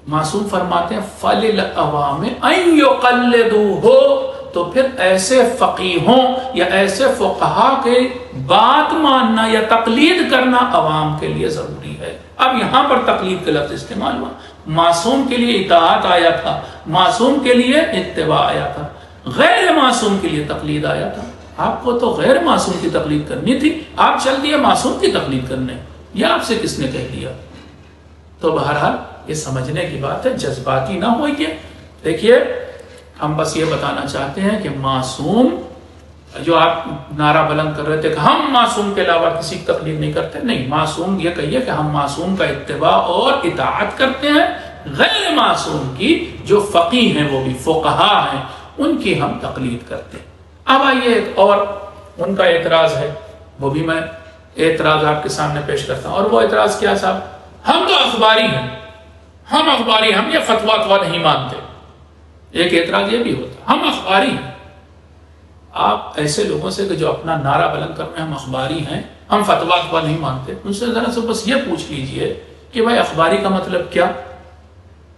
معصوم فرماتے ہیں فَلِلْعَوَامِ أَن يُقَلِّدُوهُ، تو پھر ایسے فقیہوں یا ایسے فقہا کے بات ماننا یا تقلید کرنا عوام کے لیے ضروری ہے۔ اب یہاں پر تقلید کا لفظ استعمال ہوا، معصوم کے لیے اطاعت آیا تھا، معصوم کے لیے اتباع آیا تھا، غیر معصوم کے لیے تقلید آیا تھا۔ آپ کو تو غیر معصوم کی تقلید کرنی تھی، آپ چل دیے معصوم کی تقلید کرنے، یہ آپ سے کس نے کہہ دیا؟ تو بہرحال یہ سمجھنے کی بات ہے، جذباتی نہ ہوئیے۔ دیکھیے ہم بس یہ بتانا چاہتے ہیں کہ معصوم، جو آپ نعرہ بلند کر رہے تھے کہ ہم معصوم کے علاوہ کسی کی تقلید نہیں کرتے، نہیں، معصوم یہ کہیے کہ ہم معصوم کا اتباع اور اطاعت کرتے ہیں، غیر معصوم کی جو فقیہ ہیں، وہ بھی فقہا ہیں، ان کی ہم تقلید کرتے ہیں۔ اب آئیے ایک اور ان کا اعتراض ہے، وہ بھی میں اعتراض آپ کے سامنے پیش کرتا ہوں، اور وہ اعتراض کیا صاحب؟ ہم تو اخباری ہیں، ہم اخباری، ہم یہ فتویٰ نہیں مانتے۔ ایک اعتراض یہ بھی ہوتا، ہم اخباری ہیں۔ آپ ایسے لوگوں سے کہ جو اپنا نعرہ بلند کر رہے ہیں ہم اخباری ہیں، ہم فتویٰ نہیں مانتے، ان سے ذرا سے بس یہ پوچھ لیجئے کہ بھائی اخباری کا مطلب کیا؟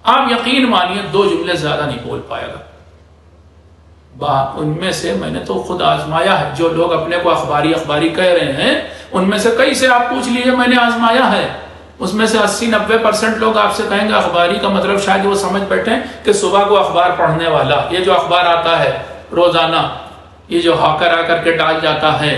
آپ یقین مانیے 2 جملے زیادہ نہیں بول پائے گا۔ ان میں سے میں نے تو خود آزمایا ہے، جو لوگ اپنے کو اخباری کہہ رہے ہیں، ان میں سے کئی سے آپ پوچھ لیجئے، میں نے آزمایا ہے، اس میں سے 80-90% لوگ آپ سے کہیں گے اخباری کا مطلب شاید وہ سمجھ بیٹھیں کہ صبح کو اخبار پڑھنے والا، یہ جو اخبار آتا ہے روزانہ، یہ جو ہاکر آ کر کے ڈال جاتا ہے،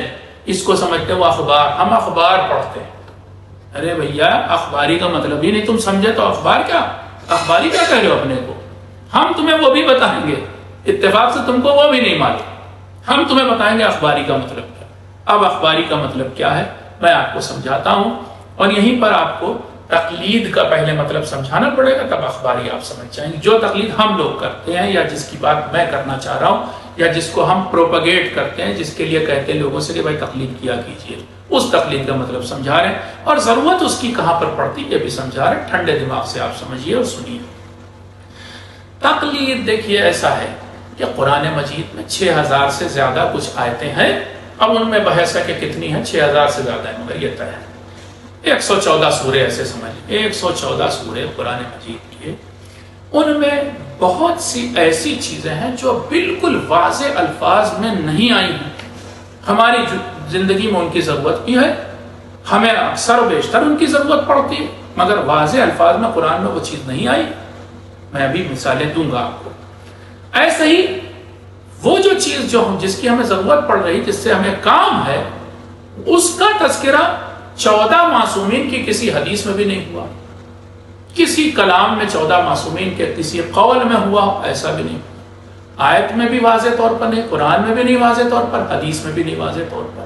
اس کو سمجھتے ہیں وہ اخبار، ہم اخبار پڑھتے ہیں۔ ارے بھیا اخباری کا مطلب ہی نہیں تم سمجھے تو اخبار کیا؟ اخباری کیا کہہ رہے ہو اپنے کو؟ ہم تمہیں وہ بھی بتائیں گے، اتفاق سے تم کو وہ بھی نہیں معلوم، ہم تمہیں بتائیں گے اخباری کا مطلب کیا۔ اب اخباری کا مطلب کیا ہے میں آپ کو سمجھاتا ہوں، اور یہیں پر آپ کو تقلید کا پہلے مطلب سمجھانا پڑے گا، تب اخباری آپ سمجھ جائیں گے۔ جو تقلید ہم لوگ کرتے ہیں، یا جس کی بات میں کرنا چاہ رہا ہوں، یا جس کو ہم پروپیگیٹ کرتے ہیں، جس کے لیے کہتے ہیں لوگوں سے کہ بھائی تقلید کیا کیجئے، اس تقلید کا مطلب سمجھا رہے ہیں، اور ضرورت اس کی کہاں پر پڑتی ہے یہ بھی سمجھا رہے ہیں۔ ٹھنڈے دماغ سے آپ سمجھیے اور سنیے۔ تقلید دیکھیے ایسا ہے کہ قرآن مجید میں 6000 سے زیادہ کچھ آیتیں ہیں، اب ان میں بحث ہے کہ کتنی ہیں، 6000 سے زیادہ ہے، مگر یہ طے ہے 114 سورے، ایسے سمجھ 114 سورے قرآن مجید کے، ان میں بہت سی ایسی چیزیں ہیں جو بالکل واضح الفاظ میں نہیں آئی ہیں، ہماری زندگی میں ان کی ضرورت بھی ہے، ہمیں اکثر و بیشتر ان کی ضرورت پڑتی ہے، مگر واضح الفاظ میں قرآن میں وہ چیز نہیں آئی۔ میں ابھی مثالیں دوں گا آپ کو۔ ایسے ہی وہ جو چیز جس کی ہمیں ضرورت پڑ رہی، جس سے ہمیں کام ہے، اس کا تذکرہ 14 معصومین کی کسی حدیث میں بھی نہیں ہوا، کسی کلام میں 14 معصومین کے کسی قول میں ہوا، ایسا بھی نہیں، آیت میں بھی واضح طور پر نہیں، قرآن میں بھی نہیں واضح طور پر، حدیث میں بھی نہیں واضح طور پر۔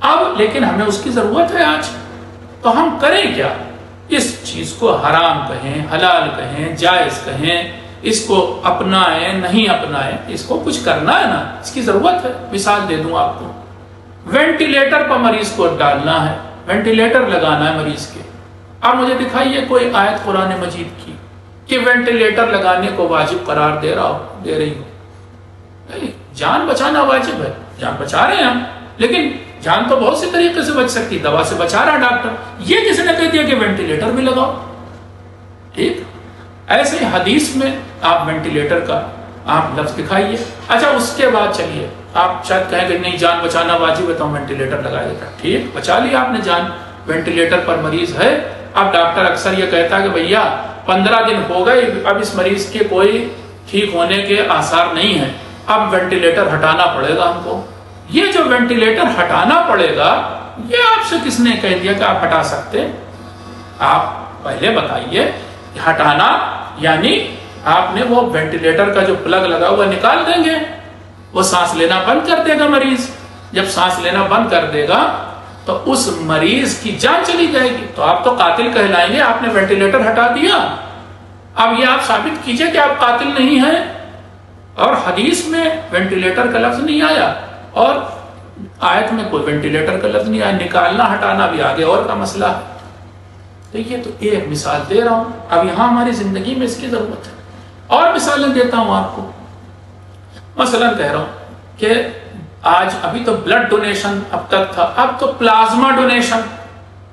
اب لیکن ہمیں اس کی ضرورت ہے آج، تو ہم کریں کیا؟ اس چیز کو حرام کہیں، حلال کہیں، جائز کہیں، اس کو اپنائیں نہیں اپنائیں، اس کو کچھ کرنا ہے نا، اس کی ضرورت ہے۔ مثال دے دوں آپ کو، وینٹیلیٹر پر مریض کو ڈالنا ہے، وینٹیلیٹر لگانا ہے مریض کے، اب مجھے دکھائیے کوئی آیت قرآن مجید کی کہ وینٹیلیٹر لگانے کو واجب قرار دے رہی ہو۔ جان بچانا واجب ہے، جان بچا رہے ہیں ہم، لیکن جان تو بہت سے طریقے سے بچ سکتی، دوا سے بچا رہا ڈاکٹر، یہ کس نے کہہ دیا کہ وینٹیلیٹر بھی لگاؤ؟ ٹھیک، ایسے ہی حدیث میں آپ وینٹیلیٹر کا آپ لفظ دکھائیے۔ اچھا اس کے بعد چلیے، آپ شاید کہیں کہ نہیں جان بچانا واجب ہے تو ہم وینٹیلیٹر لگا دیتا، ٹھیک، بچا لیا آپ نے جان، وینٹیلیٹر پر مریض ہے، اب ڈاکٹر اکثر یہ کہتا ہے کہ بھیا 15 دن ہو گئے، اب اس مریض کے کوئی ٹھیک ہونے کے آثار نہیں ہیں، اب وینٹیلیٹر ہٹانا پڑے گا ہم کو۔ یہ جو وینٹیلیٹر ہٹانا پڑے گا، یہ آپ سے کس نے کہہ دیا کہ آپ ہٹا سکتے؟ آپ پہلے بتائیے، ہٹانا یعنی آپ نے وہ وینٹیلیٹر کا جو پلگ لگا ہوا نکال دیں گے، وہ سانس لینا بند کر دے گا مریض، جب سانس لینا بند کر دے گا تو اس مریض کی جان چلی جائے گی، تو آپ تو قاتل کہلائیں گے، آپ نے وینٹیلیٹر ہٹا دیا۔ اب یہ آپ ثابت کیجئے کہ آپ قاتل نہیں ہیں، اور حدیث میں وینٹیلیٹر کا لفظ نہیں آیا، اور آیت میں کوئی وینٹیلیٹر کا لفظ نہیں آیا، نکالنا ہٹانا بھی آگے اور کا مسئلہ ہے۔ تو یہ تو ایک مثال دے رہا ہوں، اب یہاں ہماری زندگی میں اس کی ضرورت ہے۔ اور مثالیں دیتا ہوں آپ کو، مثلا کہہ رہا ہوں کہ آج ابھی تو بلڈ ڈونیشن اب تک تھا، اب تو پلازما ڈونیشن،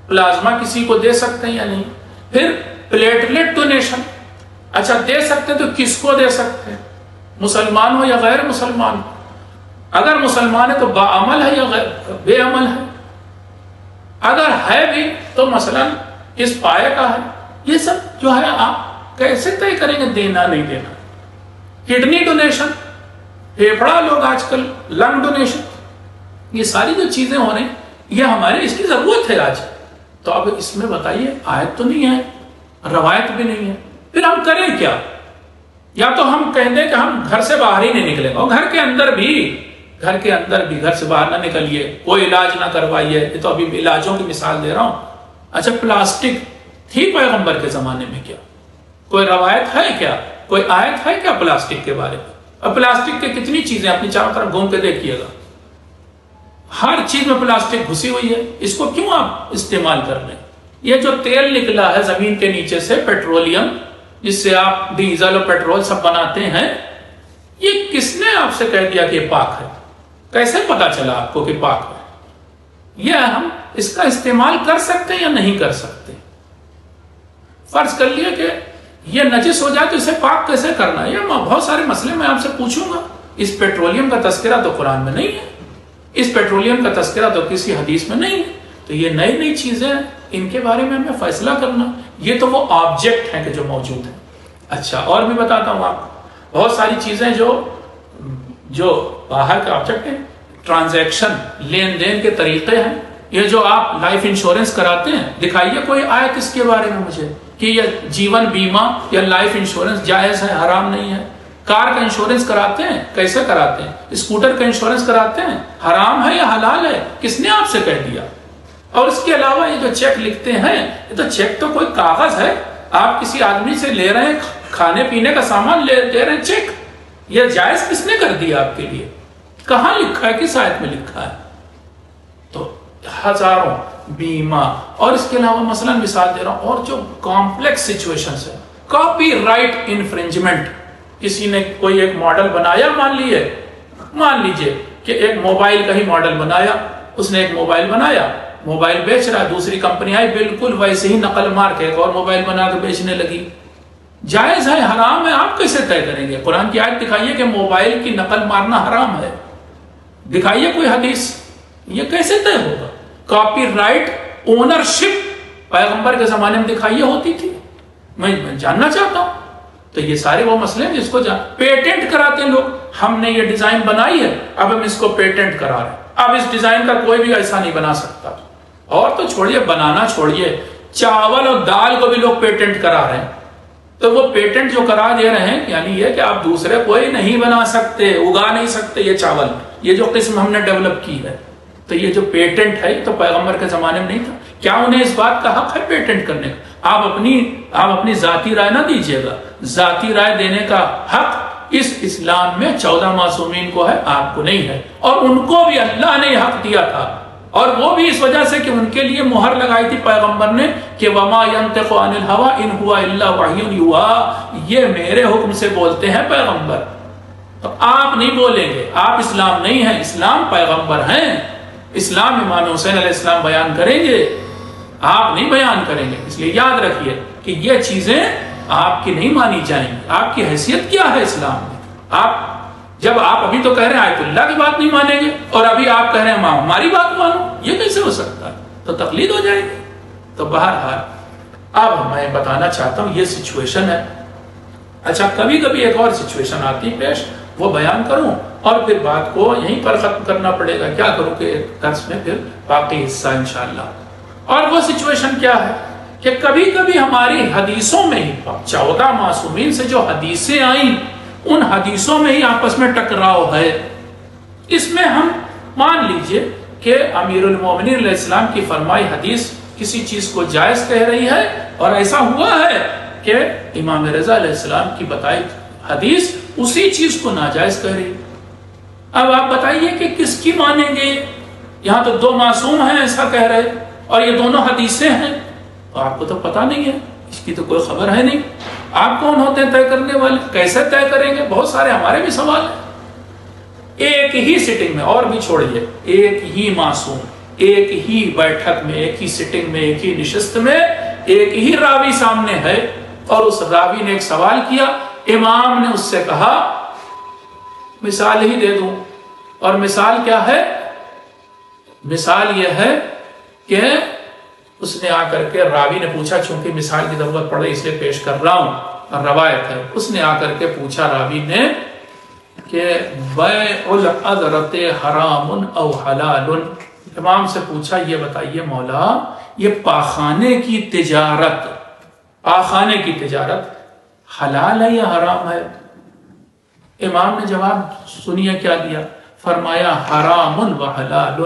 پلازما کسی کو دے سکتے ہیں یا نہیں۔ پھر پلیٹلیٹ ڈونیشن، اچھا دے سکتے ہیں تو کس کو دے سکتے ہیں، مسلمان ہو یا غیر مسلمان ہو؟ اگر مسلمان ہے تو باعمل ہے یا بے عمل ہے؟ اگر ہے بھی تو مثلا اس پائے کا ہے؟ یہ سب جو ہے آپ کیسے طے کریں گے دینا نہیں دینا؟ کڈنی ڈونیشن، پھیپھڑا لوگ آج کل، لنگ ڈونیشن، یہ ساری جو چیزیں ہو رہی یہ ہمارے اس کی ضرورت ہے آج۔ تو اب اس میں بتائیے آیت تو نہیں ہے، روایت بھی نہیں ہے، پھر ہم کریں کیا؟ یا تو ہم کہہ دیں کہ ہم گھر سے باہر ہی نہیں نکلیں گے، اور گھر کے اندر بھی گھر سے باہر نہ نکلیے، کوئی علاج نہ کروائیے۔ یہ تو ابھی علاجوں کی مثال دے رہا ہوں۔ اچھا پلاسٹک تھی پیغمبر کے زمانے میں کیا؟ کوئی روایت ہے کیا؟ کوئی آیت ہے کیا پلاسٹک کے بارے میں؟ اب پلاسٹک کے کتنی چیزیں اپنی چاروں طرف گھوم کے دیکھیے گا، ہر چیز میں پلاسٹک گھسی ہوئی ہے، اس کو کیوں آپ استعمال کر رہے ہیں؟ یہ جو تیل نکلا ہے زمین کے نیچے سے، پیٹرولیم، جس سے آپ ڈیزل اور پیٹرول سب بناتے ہیں، یہ کس نے آپ سے کہہ دیا کہ یہ پاک ہے؟ کیسے پتا چلا آپ کو کہ پاک ہے؟ یہ ہم اس کا استعمال کر سکتے ہیں یا نہیں کر سکتے؟ فرض کر لیے کہ یہ نجس ہو جائے تو اسے پاک کیسے کرنا ہے؟ یہ بہت سارے مسئلے میں آپ سے پوچھوں گا۔ اس پیٹرولیم کا تذکرہ تو قرآن میں نہیں ہے، اس پیٹرولیم کا تذکرہ تو کسی حدیث میں نہیں ہے، تو یہ نئی نئی چیزیں ہیں، ان کے بارے میں ہمیں فیصلہ کرنا، یہ تو وہ آبجیکٹ ہیں کہ جو موجود ہیں۔ اچھا اور بھی بتاتا ہوں آپ کو، بہت ساری چیزیں جو باہر کا آبجیکٹ ہے، ٹرانزیکشن، لین دین کے طریقے ہیں، یہ جو آپ لائف انشورنس کراتے ہیں، دکھائیے کوئی آیت اس کے بارے میں مجھے کہ یہ جیون بیمہ یا لائف انشورنس جائز ہے، حرام نہیں ہے۔ کار کا انشورنس کراتے ہیں، کیسے کراتے ہیں؟ اسکوٹر کا انشورنس کراتے ہیں، حرام ہے یا حلال ہے؟ کس نے آپ سے کہہ دیا؟ اور اس کے علاوہ یہ جو چیک لکھتے ہیں، یہ تو چیک تو کوئی کاغذ ہے، آپ کسی آدمی سے لے رہے ہیں کھانے پینے کا سامان دے رہے ہیں چیک، یہ جائز کس نے کر دیا آپ کے لیے؟ کہاں لکھا ہے؟ کس آیت میں لکھا ہے؟ تو ہزاروں بیمہ، اور اس کے علاوہ مثلا مثال دے رہا ہوں، اور جو کمپلیکس سچویشنز ہے، کاپی رائٹ انفرنجمنٹ، کسی نے کوئی ایک ماڈل بنایا، مان لیجئے کہ ایک موبائل کا ہی ماڈل بنایا، اس نے ایک موبائل بنایا، موبائل بیچ رہا ہے، دوسری کمپنی آئی بالکل ویسے ہی نقل مار کے ایک اور موبائل بنا کے بیچنے لگی، جائز ہے حرام ہے؟ آپ کیسے طے کریں گے؟ قرآن کی آیت دکھائیے کہ موبائل کی نقل مارنا حرام ہے، دکھائیے کوئی حدیث، یہ کیسے طے ہوگا؟ کاپی رائٹ اونرشپ پیغمبر کے زمانے میں دکھائیے ہوتی تھی، میں جاننا چاہتا ہوں۔ تو یہ سارے وہ مسئلے ہیں جس کو پیٹنٹ کراتے ہیں لوگ، ہم نے یہ ڈیزائن بنائی ہے، اب ہم اس کو پیٹنٹ کرا رہے ہیں، اب اس ڈیزائن کا کوئی بھی ایسا نہیں بنا سکتا۔ اور تو چھوڑیے، بنانا چھوڑیے، چاول اور دال کو بھی لوگ پیٹنٹ کرا رہے ہیں۔ تو وہ پیٹنٹ جو کرا دے رہے ہیں یعنی یہ کہ آپ دوسرے کوئی نہیں بنا سکتے، اگا نہیں سکتے یہ چاول، یہ جو قسم ہم نے ڈیولپ کی ہے۔ تو یہ جو پیٹنٹ ہے تو پیغمبر کے زمانے میں نہیں تھا، کیا انہیں اس بات کا حق ہے پیٹنٹ کرنے کا؟ آپ اپنی ذاتی رائے نہ دیجیے گا، ذاتی رائے دینے کا حق اس اسلام میں 14 معصومین کو ہے، آپ کو نہیں ہے، اور ان کو بھی اللہ نے حق دیا تھا، اور وہ بھی اس وجہ سے کہ ان کے لیے مہر لگائی تھی پیغمبر نے کہ وما ينطق عن الهوى ان هو الا وحی یوحی، یہ میرے حکم سے بولتے ہیں پیغمبر۔ تو آپ نہیں بولیں گے، آپ اسلام نہیں ہیں، اسلام پیغمبر ہیں، اسلام امام حسین علیہ السلام بیان کریں گے، آپ نہیں بیان کریں گے۔ اس لیے یاد رکھیے کہ یہ چیزیں آپ کی نہیں مانی جائیں گی۔ آپ کی حیثیت کیا ہے اسلام میں؟ جب آپ ابھی تو کہہ رہے ہیں آیت اللہ کی بات نہیں مانیں گے، اور ابھی آپ کہہ رہے ہیں ہماری بات مانو، یہ کیسے ہو سکتا ہے؟ تو تقلید ہو جائے گی۔ تو بہرحال اب میں بتانا چاہتا ہوں یہ سچویشن ہے۔ اچھا کبھی کبھی ایک اور سچویشن آتی پیش، وہ بیان کروں اور پھر بات کو یہیں پر ختم کرنا پڑے گا، کیا کروں کہ درس میں پھر باقی حصہ انشاءاللہ۔ اور وہ سچویشن کیا ہے کہ کبھی کبھی ہماری حدیثوں میں ہی 14 معصومین سے جو حدیثیں آئیں، ان حدیثوں میں ہی آپس میں ٹکراؤ ہے۔ اس میں ہم مان لیجئے کہ امیر المومنین علیہ السلام کی فرمائی حدیث کسی چیز کو جائز کہہ رہی ہے، اور ایسا ہوا ہے کہ امام رضا علیہ السلام کی بتائی حدیث اسی چیز کو ناجائز کہہ رہی ہے۔ اب آپ بتائیے کہ کس کی مانیں گے؟ یہاں تو 2 معصوم ہیں ایسا کہہ رہے، اور یہ دونوں حدیثیں ہیں، آپ کو تو پتہ نہیں ہے، اس کی تو کوئی خبر ہے نہیں، آپ کون ہوتے ہیں طے کرنے والے، کیسے طے کریں گے؟ بہت سارے ہمارے بھی سوال ہیں۔ ایک ہی سٹنگ میں، اور بھی چھوڑیے، ایک ہی معصوم، ایک ہی بیٹھک میں، ایک ہی سٹنگ میں، ایک ہی نشست میں ایک ہی راوی سامنے ہے، اور اس راوی نے ایک سوال کیا، امام نے اس سے کہا مثال ہی دے دوں، اور مثال کیا ہے؟ مثال یہ ہے کہ اس نے آ کر کے، راوی نے پوچھا، چونکہ مثال کی ضرورت پڑ رہی اس لیے پیش کر رہا ہوں، اور روایت ہے، اس نے آ کر کے پوچھا راوی نے کہ بیع العذرۃ حرام او حلال، امام سے پوچھا یہ بتائیے مولا، یہ پاخانے کی تجارت، پاخانے کی تجارت حلال ہے یا حرام ہے؟ امام نے جواب سنیے کیا دیا، فرمایا حرام و حلال،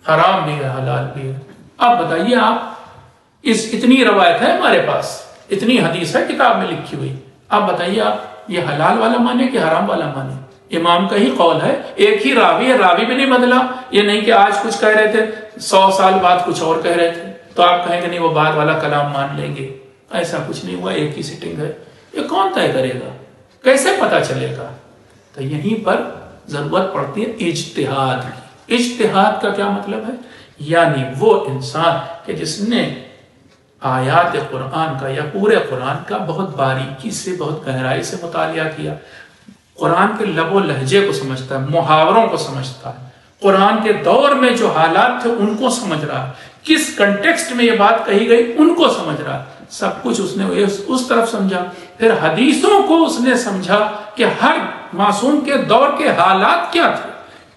حرام بھی ہے حلال بھی ہے۔ اب بتائیے آپ، اتنی روایت ہے ہمارے پاس، اتنی حدیث ہے کتاب میں لکھی ہوئی، اب بتائیے آپ یہ حلال والا مانے کہ حرام والا مانے؟ امام کا ہی قول ہے، ایک ہی راوی ہے، راوی بھی نہیں بدلا، یہ نہیں کہ آج کچھ کہہ رہے تھے 100 سال بعد کچھ اور کہہ رہے تھے تو آپ کہیں گے نہیں وہ بعد والا کلام مان لیں گے، ایسا کچھ نہیں ہوا، ایک ہی سٹنگ ہے، یہ کون طے کرے گا؟ کیسے پتا چلے گا؟ تو یہیں پر ضرورت پڑتی ہے اجتہاد کی۔ اجتہاد کا کیا مطلب ہے؟ یعنی وہ انسان کہ جس نے آیات قرآن کا یا پورے قرآن کا بہت باریکی سے، بہت گہرائی سے مطالعہ کیا، قرآن کے لب و لہجے کو سمجھتا ہے، محاوروں کو سمجھتا ہے، قرآن کے دور میں جو حالات تھے ان کو سمجھ رہا ہے، کس کنٹیکسٹ میں یہ بات کہی گئی ان کو سمجھ رہا ہے، سب کچھ اس نے اس طرف سمجھا، پھر حدیثوں کو اس نے سمجھا کہ ہر معصوم کے دور کے حالات کیا تھے،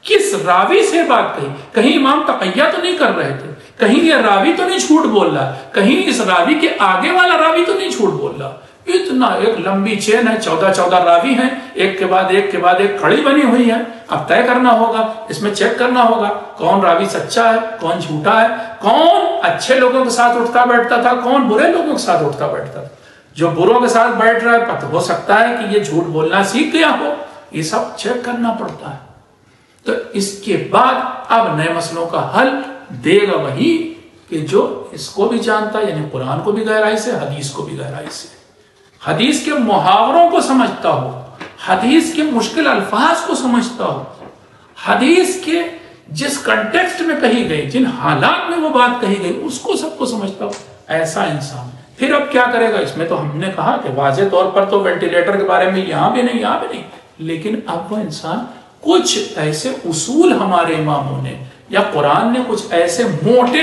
کس راوی سے بات کہی، کہیں امام تقیہ تو نہیں کر رہے تھے، کہیں یہ راوی تو نہیں جھوٹ بول رہا، کہیں اس راوی کے آگے والا راوی تو نہیں جھوٹ بول رہا، اتنا ایک لمبی چین ہے، 14 راوی ہیں، ایک کے بعد ایک کھڑی بنی ہوئی ہے، اب طے کرنا ہوگا، اس میں چیک کرنا ہوگا کون راوی سچا ہے، کون جھوٹا ہے، کون اچھے لوگوں کے ساتھ اٹھتا بیٹھتا تھا، کون برے لوگوں کے ساتھ اٹھتا بیٹھتا تھا، جو بروں کے ساتھ بیٹھ رہا ہے پتہ ہو سکتا ہے کہ یہ جھوٹ بولنا سیکھ گیا ہو، یہ سب چیک کرنا پڑتا ہے۔ تو اس کے بعد اب نئے مسئلوں کا حل دے گا وہی کہ جو اس کو بھی جانتا ہے، یعنی قرآن کو بھی گہرائی سے، حدیث کو بھی گہرائی سے، حدیث کے محاوروں کو سمجھتا ہو، حدیث کے مشکل الفاظ کو سمجھتا ہو، حدیث کے جس کنٹیکسٹ میں کہی گئی، جن حالات میں وہ بات کہی گئی اس کو سب کو سمجھتا ہو، ایسا انسان پھر اب کیا کرے گا؟ اس میں تو ہم نے کہا کہ واضح طور پر تو وینٹیلیٹر کے بارے میں یہاں بھی نہیں، لیکن اب وہ انسان کچھ ایسے اصول ہمارے اماموں نے یا قرآن نے کچھ ایسے موٹے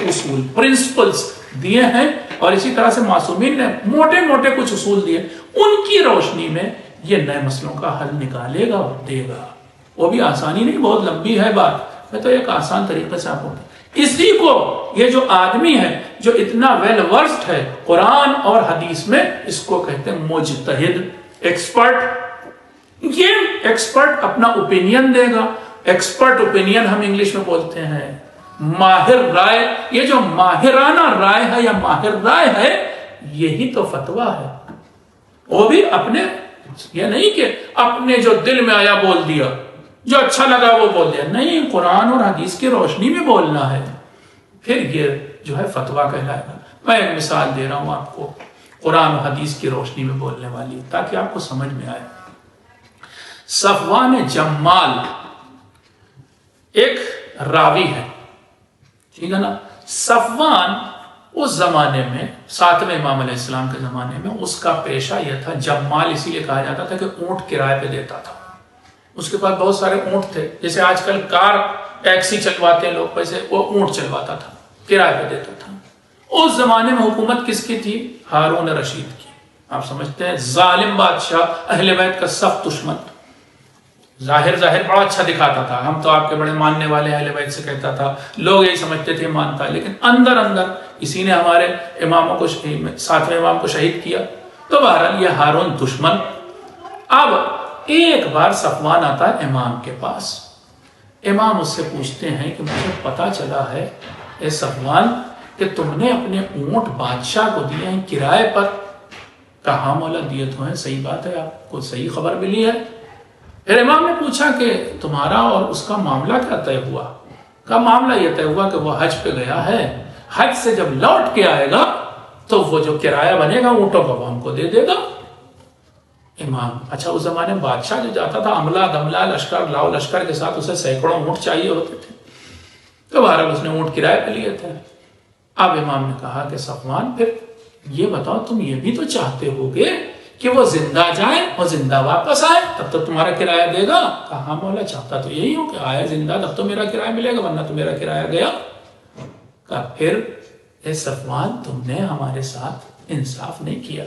اصول، پرنسپلز دیے ہیں، اور اسی طرح سے معصومین نے موٹے کچھ اصول دیے، ان کی روشنی میں یہ نئے مسئلوں کا حل نکالے گا اور دے گا۔ وہ بھی آسانی نہیں، بہت لمبی ہے بات، میں تو ایک آسان طریقے سے آپ کو اسی کو، یہ جو آدمی ہے جو اتنا ویل ورسڈ ہے قرآن اور حدیث میں، اس کو کہتے ہیں مجتہد، ایکسپرٹ۔ یہ ایکسپرٹ اپنا اوپینین دے گا، ایکسپرٹ اوپینین ہم انگلش میں بولتے ہیں، ماہر رائے، یہ جو ماہرانہ رائے ہے یا ماہر رائے ہے، یہی تو فتویٰ ہے۔ وہ بھی اپنے، یہ نہیں کہ اپنے جو دل میں آیا بول دیا، جو اچھا لگا وہ بول دیا، نہیں، قرآن اور حدیث کی روشنی میں بولنا ہے، پھر یہ جو ہے فتویٰ کہلائے گا۔ میں ایک مثال دے رہا ہوں آپ کو قرآن اور حدیث کی روشنی میں بولنے والی، تاکہ آپ کو سمجھ میں آئے۔ صفوان جمال ایک راوی ہے، ٹھیک ہے نا؟ صفوان اس زمانے میں، 7ویں امام علیہ السلام کے زمانے میں، اس کا پیشہ یہ تھا، جمال اسی لیے کہا جاتا تھا کہ اونٹ کرائے پہ دیتا تھا۔ اس کے پاس بہت سارے اونٹ تھے، جیسے آج کل کار ٹیکسی چلواتے ہیں لوگ، ویسے وہ اونٹ چلواتا تھا، کرائے پہ دیتا تھا۔ اس زمانے میں حکومت کس کی تھی؟ ہارون رشید کی۔ آپ سمجھتے ہیں ظالم بادشاہ، اہل بیت کا سخت دشمن، ظاہر بڑا اچھا دکھاتا تھا، ہم تو آپ کے بڑے ماننے والے اہل بیت سے کہتا تھا، لوگ یہی سمجھتے تھے مانتا ہے، لیکن اندر اسی نے ہمارے اماموں کو، 7ویں امام کو شہید کیا۔ تو بہرحال یہ ہارون دشمن۔ اب ایک بار صفوان آتا ہے امام کے پاس، امام اس سے پوچھتے ہیں کہ مجھے پتا چلا ہے اے صفوان کہ تم نے اپنے اونٹ بادشاہ کو دیے ہیں کرائے پر۔ کہا مولا دیے تو ہیں، صحیح بات ہے، آپ کو صحیح خبر ملی ہے۔ پھر امام نے پوچھا کہ تمہارا اور اس کا معاملہ کیا طے ہوا؟ کہا معاملہ یہ طے ہوا کہ وہ حج پہ گیا ہے، حج سے جب لوٹ کے آئے گا تو وہ جو کرایہ بنے گا اونٹوں کا وہ ہم کو دے دے گا۔ امام، اچھا اس زمانے میں بادشاہ جو جاتا تھا عملہ دملہ لشکر لاؤ لشکر کے ساتھ اسے سینکڑوں اونٹ چاہیے ہوتے تھے، تو بہرحال اس نے اونٹ کرائے پہ لیے تھے۔ اب امام نے کہا کہ صفوان پھر یہ بتاؤ تم یہ بھی تو چاہتے ہوگے کہ وہ زندہ جائے اور زندہ واپس آئے تب تو تمہارا کرایہ دے گا؟ کہا ہاں مولا چاہتا تو یہی ہوں کہ آیا زندہ تب تو میرا کرایہ ملے گا ورنہ تو میرا کرایہ گیا۔ کہا پھر اے صفوان تم نے ہمارے ساتھ انصاف نہیں کیا،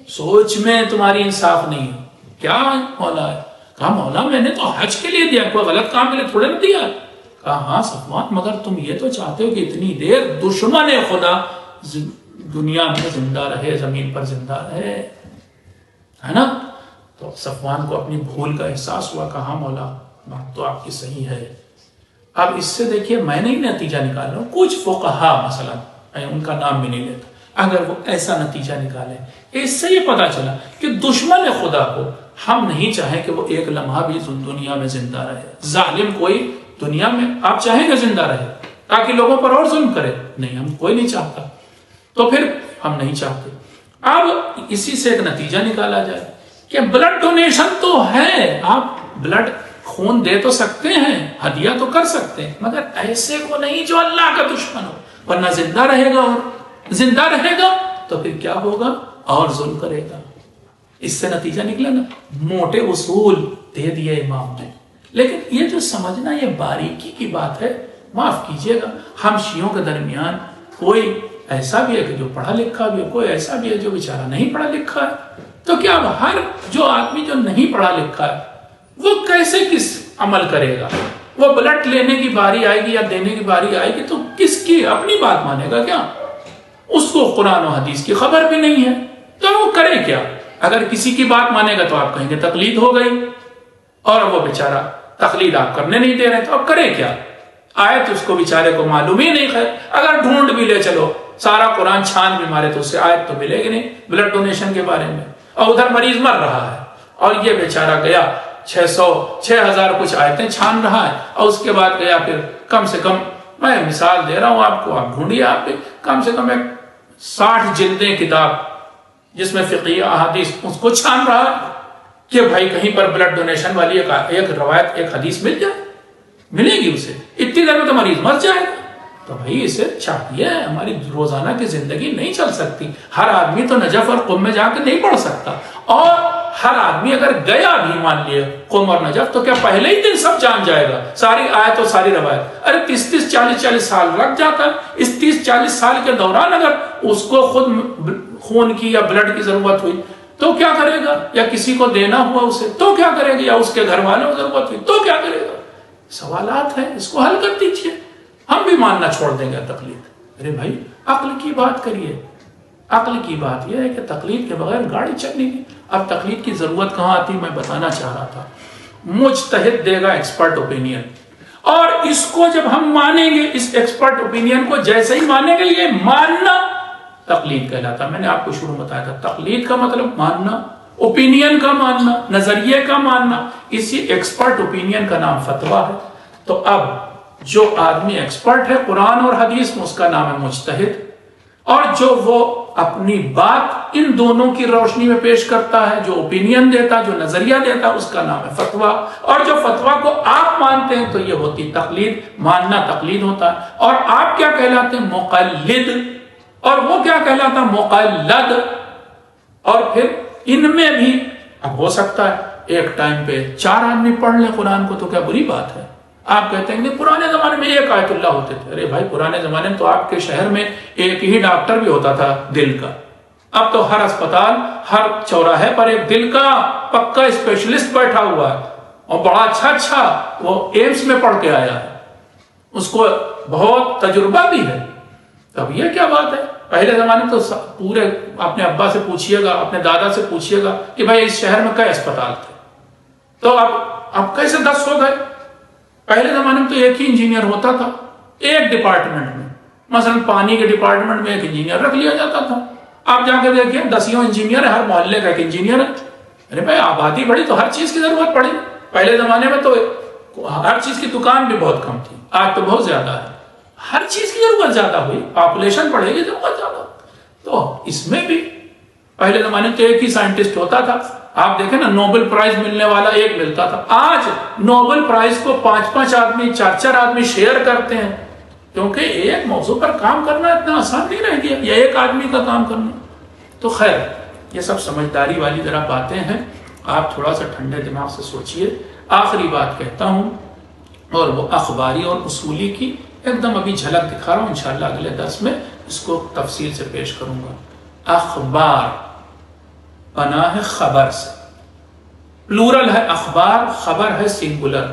سوچ میں تمہاری انصاف نہیں ہے۔ کیا مولا ہے؟ کہا مولا میں نے تو حج کے لیے دیا، کوئی غلط کام کے لیے تھوڑے نہ دیا۔ کہا ہاں صفوان مگر تم یہ تو چاہتے ہو کہ اتنی دیر دشمن خدا دنیا میں زندہ رہے، زمین پر زندہ رہے، ہے نا؟ تو صفوان کو اپنی بھول کا احساس ہوا، کہا مولا بات تو آپ کی صحیح ہے۔ اب اس سے دیکھیے میں نہیں نتیجہ نکال رہا ہوں، کچھ فقہا مثلا میں ان کا نام بھی نہیں لیتا، اگر وہ ایسا نتیجہ نکالے، اس سے یہ پتا چلا کہ دشمن خدا کو ہم نہیں چاہیں کہ وہ ایک لمحہ بھی دنیا میں زندہ رہے۔ ظالم کوئی دنیا میں آپ چاہیں گے زندہ رہے تاکہ لوگوں پر اور ظلم کرے؟ نہیں، ہم کوئی نہیں چاہتا، تو پھر ہم نہیں چاہتے۔ اب اسی سے ایک نتیجہ نکالا جائے کہ بلڈ ڈونیشن تو ہے، آپ بلڈ خون دے تو سکتے ہیں، ہدیہ تو کر سکتے ہیں، مگر ایسے کو نہیں جو اللہ کا دشمن ہو، ورنہ زندہ رہے گا، اور زندہ رہے گا تو پھر کیا ہوگا؟ اور ظلم کرے گا۔ اس سے نتیجہ نکلا نا، موٹے اصول دے دیے امام نے، لیکن یہ جو سمجھنا یہ باریکی کی بات ہے، معاف کیجئے گا، ہم شیعوں کے درمیان کوئی ایسا بھی ہے کہ جو پڑھا لکھا بھی ہے، کوئی ایسا بھی ہے جو بیچارہ نہیں پڑھا لکھا ہے، تو کیا اب ہر جو آدمی جو نہیں پڑھا لکھا ہے وہ کیسے کس عمل کرے گا؟ وہ بلڈ لینے کی باری آئے گی یا دینے کی باری آئے گی تو کس کی اپنی بات مانے گا کیا؟ اس کو قرآن و حدیث کی خبر بھی نہیں ہے تو وہ کرے کیا؟ اگر کسی کی بات مانے گا تو آپ کہیں گے تقلید ہو گئی، اور وہ بیچارہ تقلید آپ کرنے نہیں دے رہے تو آپ کرے کیا؟ آیت اس کو بیچارے کو معلوم ہی نہیں، خیر اگر ڈھونڈ بھی لے چلو سارا قرآن چھان بھی مارے تو اس سے آیت تو ملے گی نہیں بلڈ ڈونیشن کے بارے میں، اور ادھر مریض مر رہا ہے اور یہ بیچارہ گیا 6,000 کچھ آیتیں چھان رہا ہے، اور اس کے بعد گیا پھر کم سے کم، میں مثال دے رہا ہوں آپ کو، آپ ڈھونڈیے، آپ بھی کم سے کم ایک 60 جلدیں کتاب جس میں فقہ احادیث اس کو چھان رہا ہے کہ بھائی کہیں پر بلڈ ڈونیشن والی ایک روایت ایک حدیث مل جائے، ملے گی اسے، اتنی دیر میں تو مریض مر جائے گا۔ تو بھائی اسے چاہیے، ہماری روزانہ کی زندگی نہیں چل سکتی، ہر آدمی تو نجف اور قم میں جا کے نہیں پڑھ سکتا، اور ہر آدمی اگر گیا بھی مان لیے قم اور نجف تو کیا پہلے ہی دن سب جان جائے گا ساری آیت اور ساری روایت؟ ارے 30-40 سال لگ جاتا ہے، اس 30-40 سال کے دوران اگر اس کو خود خون کی یا بلڈ کی ضرورت ہوئی تو کیا کرے گا؟ یا کسی کو دینا ہوا اسے تو کیا کرے گا؟ یا اس کے گھر والوں کو ضرورت ہوئی تو کیا کرے گا؟ سوالات ہیں، اس کو حل کر دیجیے، ہم بھی ماننا چھوڑ دیں گے تقلید۔ ارے بھائی عقل کی بات کریے، عقل کی بات یہ ہے کہ تقلید کے بغیر گاڑی چلنے کی۔ اب تقلید کی ضرورت کہاں آتی میں بتانا چاہ رہا تھا، مجتہد دے گا ایکسپرٹ اوپینین، اور اس کو جب ہم مانیں گے، اس ایکسپرٹ اوپینین کو جیسے ہی مانیں گے، یہ ماننا تقلید کہلاتا ہے۔ میں نے آپ کو شروع میں بتایا تھا تقلید کا مطلب ماننا، اوپینین کا ماننا، نظریے کا ماننا، اسی ایکسپرٹ اوپینین کا نام فتویٰ ہے۔ تو اب جو آدمی ایکسپرٹ ہے قرآن اور حدیث میں اس کا نام ہے مجتہد، اور جو وہ اپنی بات ان دونوں کی روشنی میں پیش کرتا ہے، جو اوپینین دیتا ہے، جو نظریہ دیتا ہے، اس کا نام ہے فتویٰ۔ اور جو فتویٰ کو آپ مانتے ہیں تو یہ ہوتی تقلید، ماننا تقلید ہوتا ہے۔ اور آپ کیا کہلاتے ہیں؟ مقلد، اور وہ کیا کہلاتا ہے؟ مقلد۔ اور پھر ان میں بھی اب ہو سکتا ہے ایک ٹائم پہ 4 آدمی پڑھ لیں قرآن کو تو کیا بری بات ہے؟ آپ کہتے ہیں کہ پرانے زمانے میں ایک آیت اللہ ہوتے تھے۔ ارے بھائی پرانے زمانے میں تو آپ کے شہر میں ایک ہی ڈاکٹر بھی ہوتا تھا دل کا، اب تو ہر اسپتال، ہر چوراہے پر ایک دل کا پکا اسپیشلسٹ بیٹھا ہوا ہے، اور بڑا اچھا وہ ایمس میں پڑھ کے آیا ہے، اس کو بہت تجربہ بھی ہے۔ تب یہ کیا بات ہے؟ پہلے زمانے تو پورے اپنے ابا سے پوچھئے گا، اپنے دادا سے پوچھئے گا کہ بھائی اس شہر میں کئی اسپتال تھے، تو اب کیسے 10 ہو گئے؟ پہلے زمانے میں تو ایک ہی انجینئر ہوتا تھا ایک ڈپارٹمنٹ میں، مثلا پانی کے ڈپارٹمنٹ میں ایک انجینئر رکھ لیا جاتا تھا۔ آپ جا کے دیکھیے 10 انجینئر ہے، ہر محلے کا ایک انجینئر ہے۔ ارے بھائی آبادی بڑھی تو ہر چیز کی ضرورت پڑی۔ پہلے زمانے میں تو ہر چیز کی دکان بھی بہت کم تھی، آج تو بہت زیادہ ہے، ہر چیز کی ضرورت زیادہ ہوئی، پاپولیشن بڑھے گی، ضرورت زیادہ، تو اس میں بھی پہلے زمانے میں تو ایک ہی سائنٹسٹ ہوتا تھا، آپ دیکھیں نا نوبل پرائز ملنے والا ایک ملتا تھا، آج نوبل پرائز کو 5-5 آدمی 4-4 آدمی شیئر کرتے ہیں، کیونکہ ایک موضوع پر کام کرنا اتنا آسان نہیں رہ گیا، یا ایک آدمی کا کام کرنا۔ تو خیر یہ سب سمجھداری والی ذرا باتیں ہیں، آپ تھوڑا سا ٹھنڈے دماغ سے سوچئے۔ آخری بات کہتا ہوں، اور وہ اخباری اور اصولی کی ایک دم ابھی جھلک دکھا رہا ہوں، انشاءاللہ اگلے درس میں اس کو تفصیل سے پیش کروں گا۔ اخبار بنا ہے خبر سے، پلورل ہے اخبار، خبر ہے سنگولر،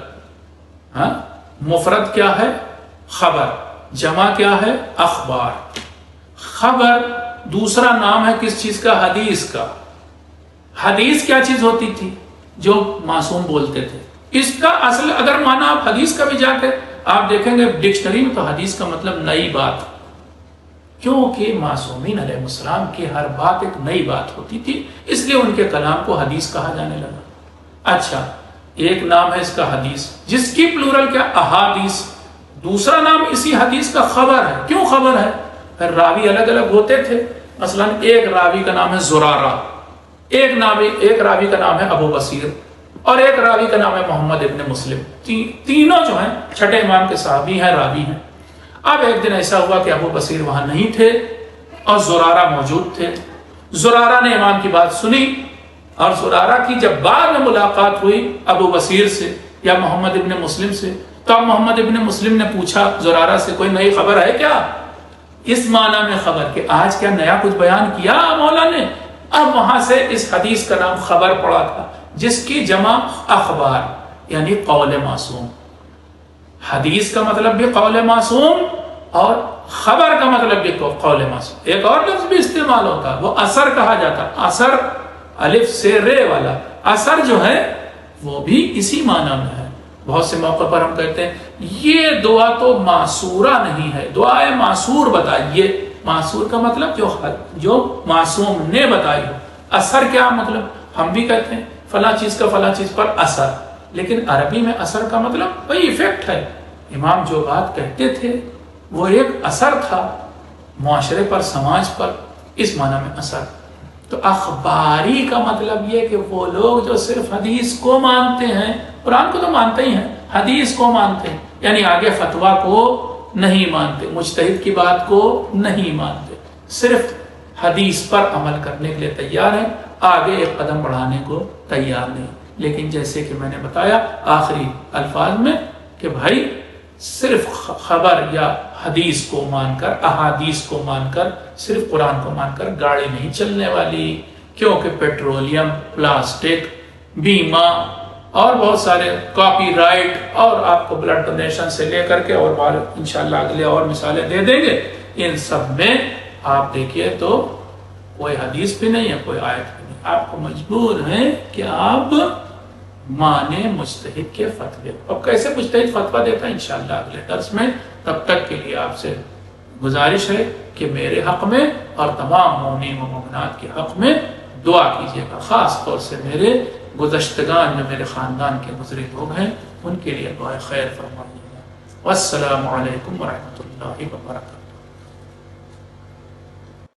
ہاں مفرد کیا ہے؟ خبر، جمع کیا ہے؟ اخبار۔ خبر دوسرا نام ہے کس چیز کا؟ حدیث کا۔ حدیث کیا چیز ہوتی تھی؟ جو معصوم بولتے تھے۔ اس کا اصل اگر مانا آپ حدیث کا بھی جا کے آپ دیکھیں گے ڈکشنری میں، تو حدیث کا مطلب نئی بات، کیونکہ معصومین علیہ السلام کی ہر بات ایک نئی بات ہوتی تھی، اس لیے ان کے کلام کو حدیث کہا جانے لگا۔ اچھا، ایک نام ہے اس کا حدیث، جس کی پلورل کیا؟ احادیث۔ دوسرا نام اسی حدیث کا خبر ہے۔ کیوں خبر ہے؟ پھر راوی الگ الگ ہوتے تھے، مثلا ایک راوی کا نام ہے زرارہ، ایک راوی کا نام ہے ابو بصیر، اور ایک راوی کا نام ہے محمد ابن مسلم۔ تینوں جو ہیں چھٹے امام کے صحابی ہیں، راوی ہیں۔ اب ایک دن ایسا ہوا کہ ابو بصیر وہاں نہیں تھے اور زرارہ موجود تھے۔ زرارہ نے امام کی بات سنی، اور زرارہ کی جب بعد میں ملاقات ہوئی ابو بصیر سے یا محمد ابن مسلم سے، تو اب محمد ابن مسلم نے پوچھا زرارہ سے کوئی نئی خبر ہے کیا؟ اس معنی میں خبر کہ آج کیا نیا کچھ بیان کیا مولا نے؟ اب وہاں سے اس حدیث کا نام خبر پڑا تھا، جس کی جمع اخبار یعنی قول معصوم۔ حدیث کا مطلب بھی قول معصوم اور خبر کا مطلب بھی قول معصوم۔ ایک اور لفظ بھی استعمال ہوتا ہے، وہ اثر کہا جاتا ہے، اثر الف سے رے والا اثر جو ہے وہ بھی اسی معنی میں ہے۔ بہت سے موقع پر ہم کہتے ہیں یہ دعا تو معصورہ نہیں ہے، دعائے معصور بتائیے۔ معصور کا مطلب جو معصوم نے بتائی ہو۔ اثر کیا مطلب؟ ہم بھی کہتے ہیں فلاں چیز کا فلاں چیز پر اثر، لیکن عربی میں اثر کا مطلب وہی ایفیکٹ ہے۔ امام جو بات کہتے تھے وہ ایک اثر تھا معاشرے پر، سماج پر، اس معنی میں اثر۔ تو اخباری کا مطلب یہ کہ وہ لوگ جو صرف حدیث کو مانتے ہیں، قرآن کو تو مانتے ہی ہیں، حدیث کو مانتے ہیں، یعنی آگے فتویٰ کو نہیں مانتے، مجتہد کی بات کو نہیں مانتے، صرف حدیث پر عمل کرنے کے لیے تیار ہیں، آگے ایک قدم بڑھانے کو تیار نہیں۔ لیکن جیسے کہ میں نے بتایا آخری الفاظ میں کہ بھائی صرف خبر یا حدیث کو مان کر، احادیث کو مان کر، صرف قرآن کو مان کر گاڑی نہیں چلنے والی، کیونکہ پیٹرولیم، پلاسٹک، بیمہ اور بہت سارے کاپی رائٹ، اور آپ کو بلڈ ڈونیشن سے لے کر کے اور بار انشاءاللہ اگلے اور مثالیں دے دیں گے، ان سب میں آپ دیکھیے تو کوئی حدیث بھی نہیں ہے، کوئی آیت بھی نہیں۔ آپ کو مجبور ہیں کہ آپ مانے مجتہد کے فتوے۔ اب کیسے مجتہد فتویٰ دیتا ہے انشاءاللہ اگلے درس میں۔ تب تک کے لیے آپ سے گزارش ہے کہ میرے حق میں اور تمام مومنین و مومنات کے حق میں دعا کیجیے گا، خاص طور سے میرے گزشتگان جو میرے خاندان کے گزرے لوگ ہیں ان کے لیے دعائے خیر فرمائیے گا۔ والسلام علیکم ورحمۃ اللہ وبرکاتہ۔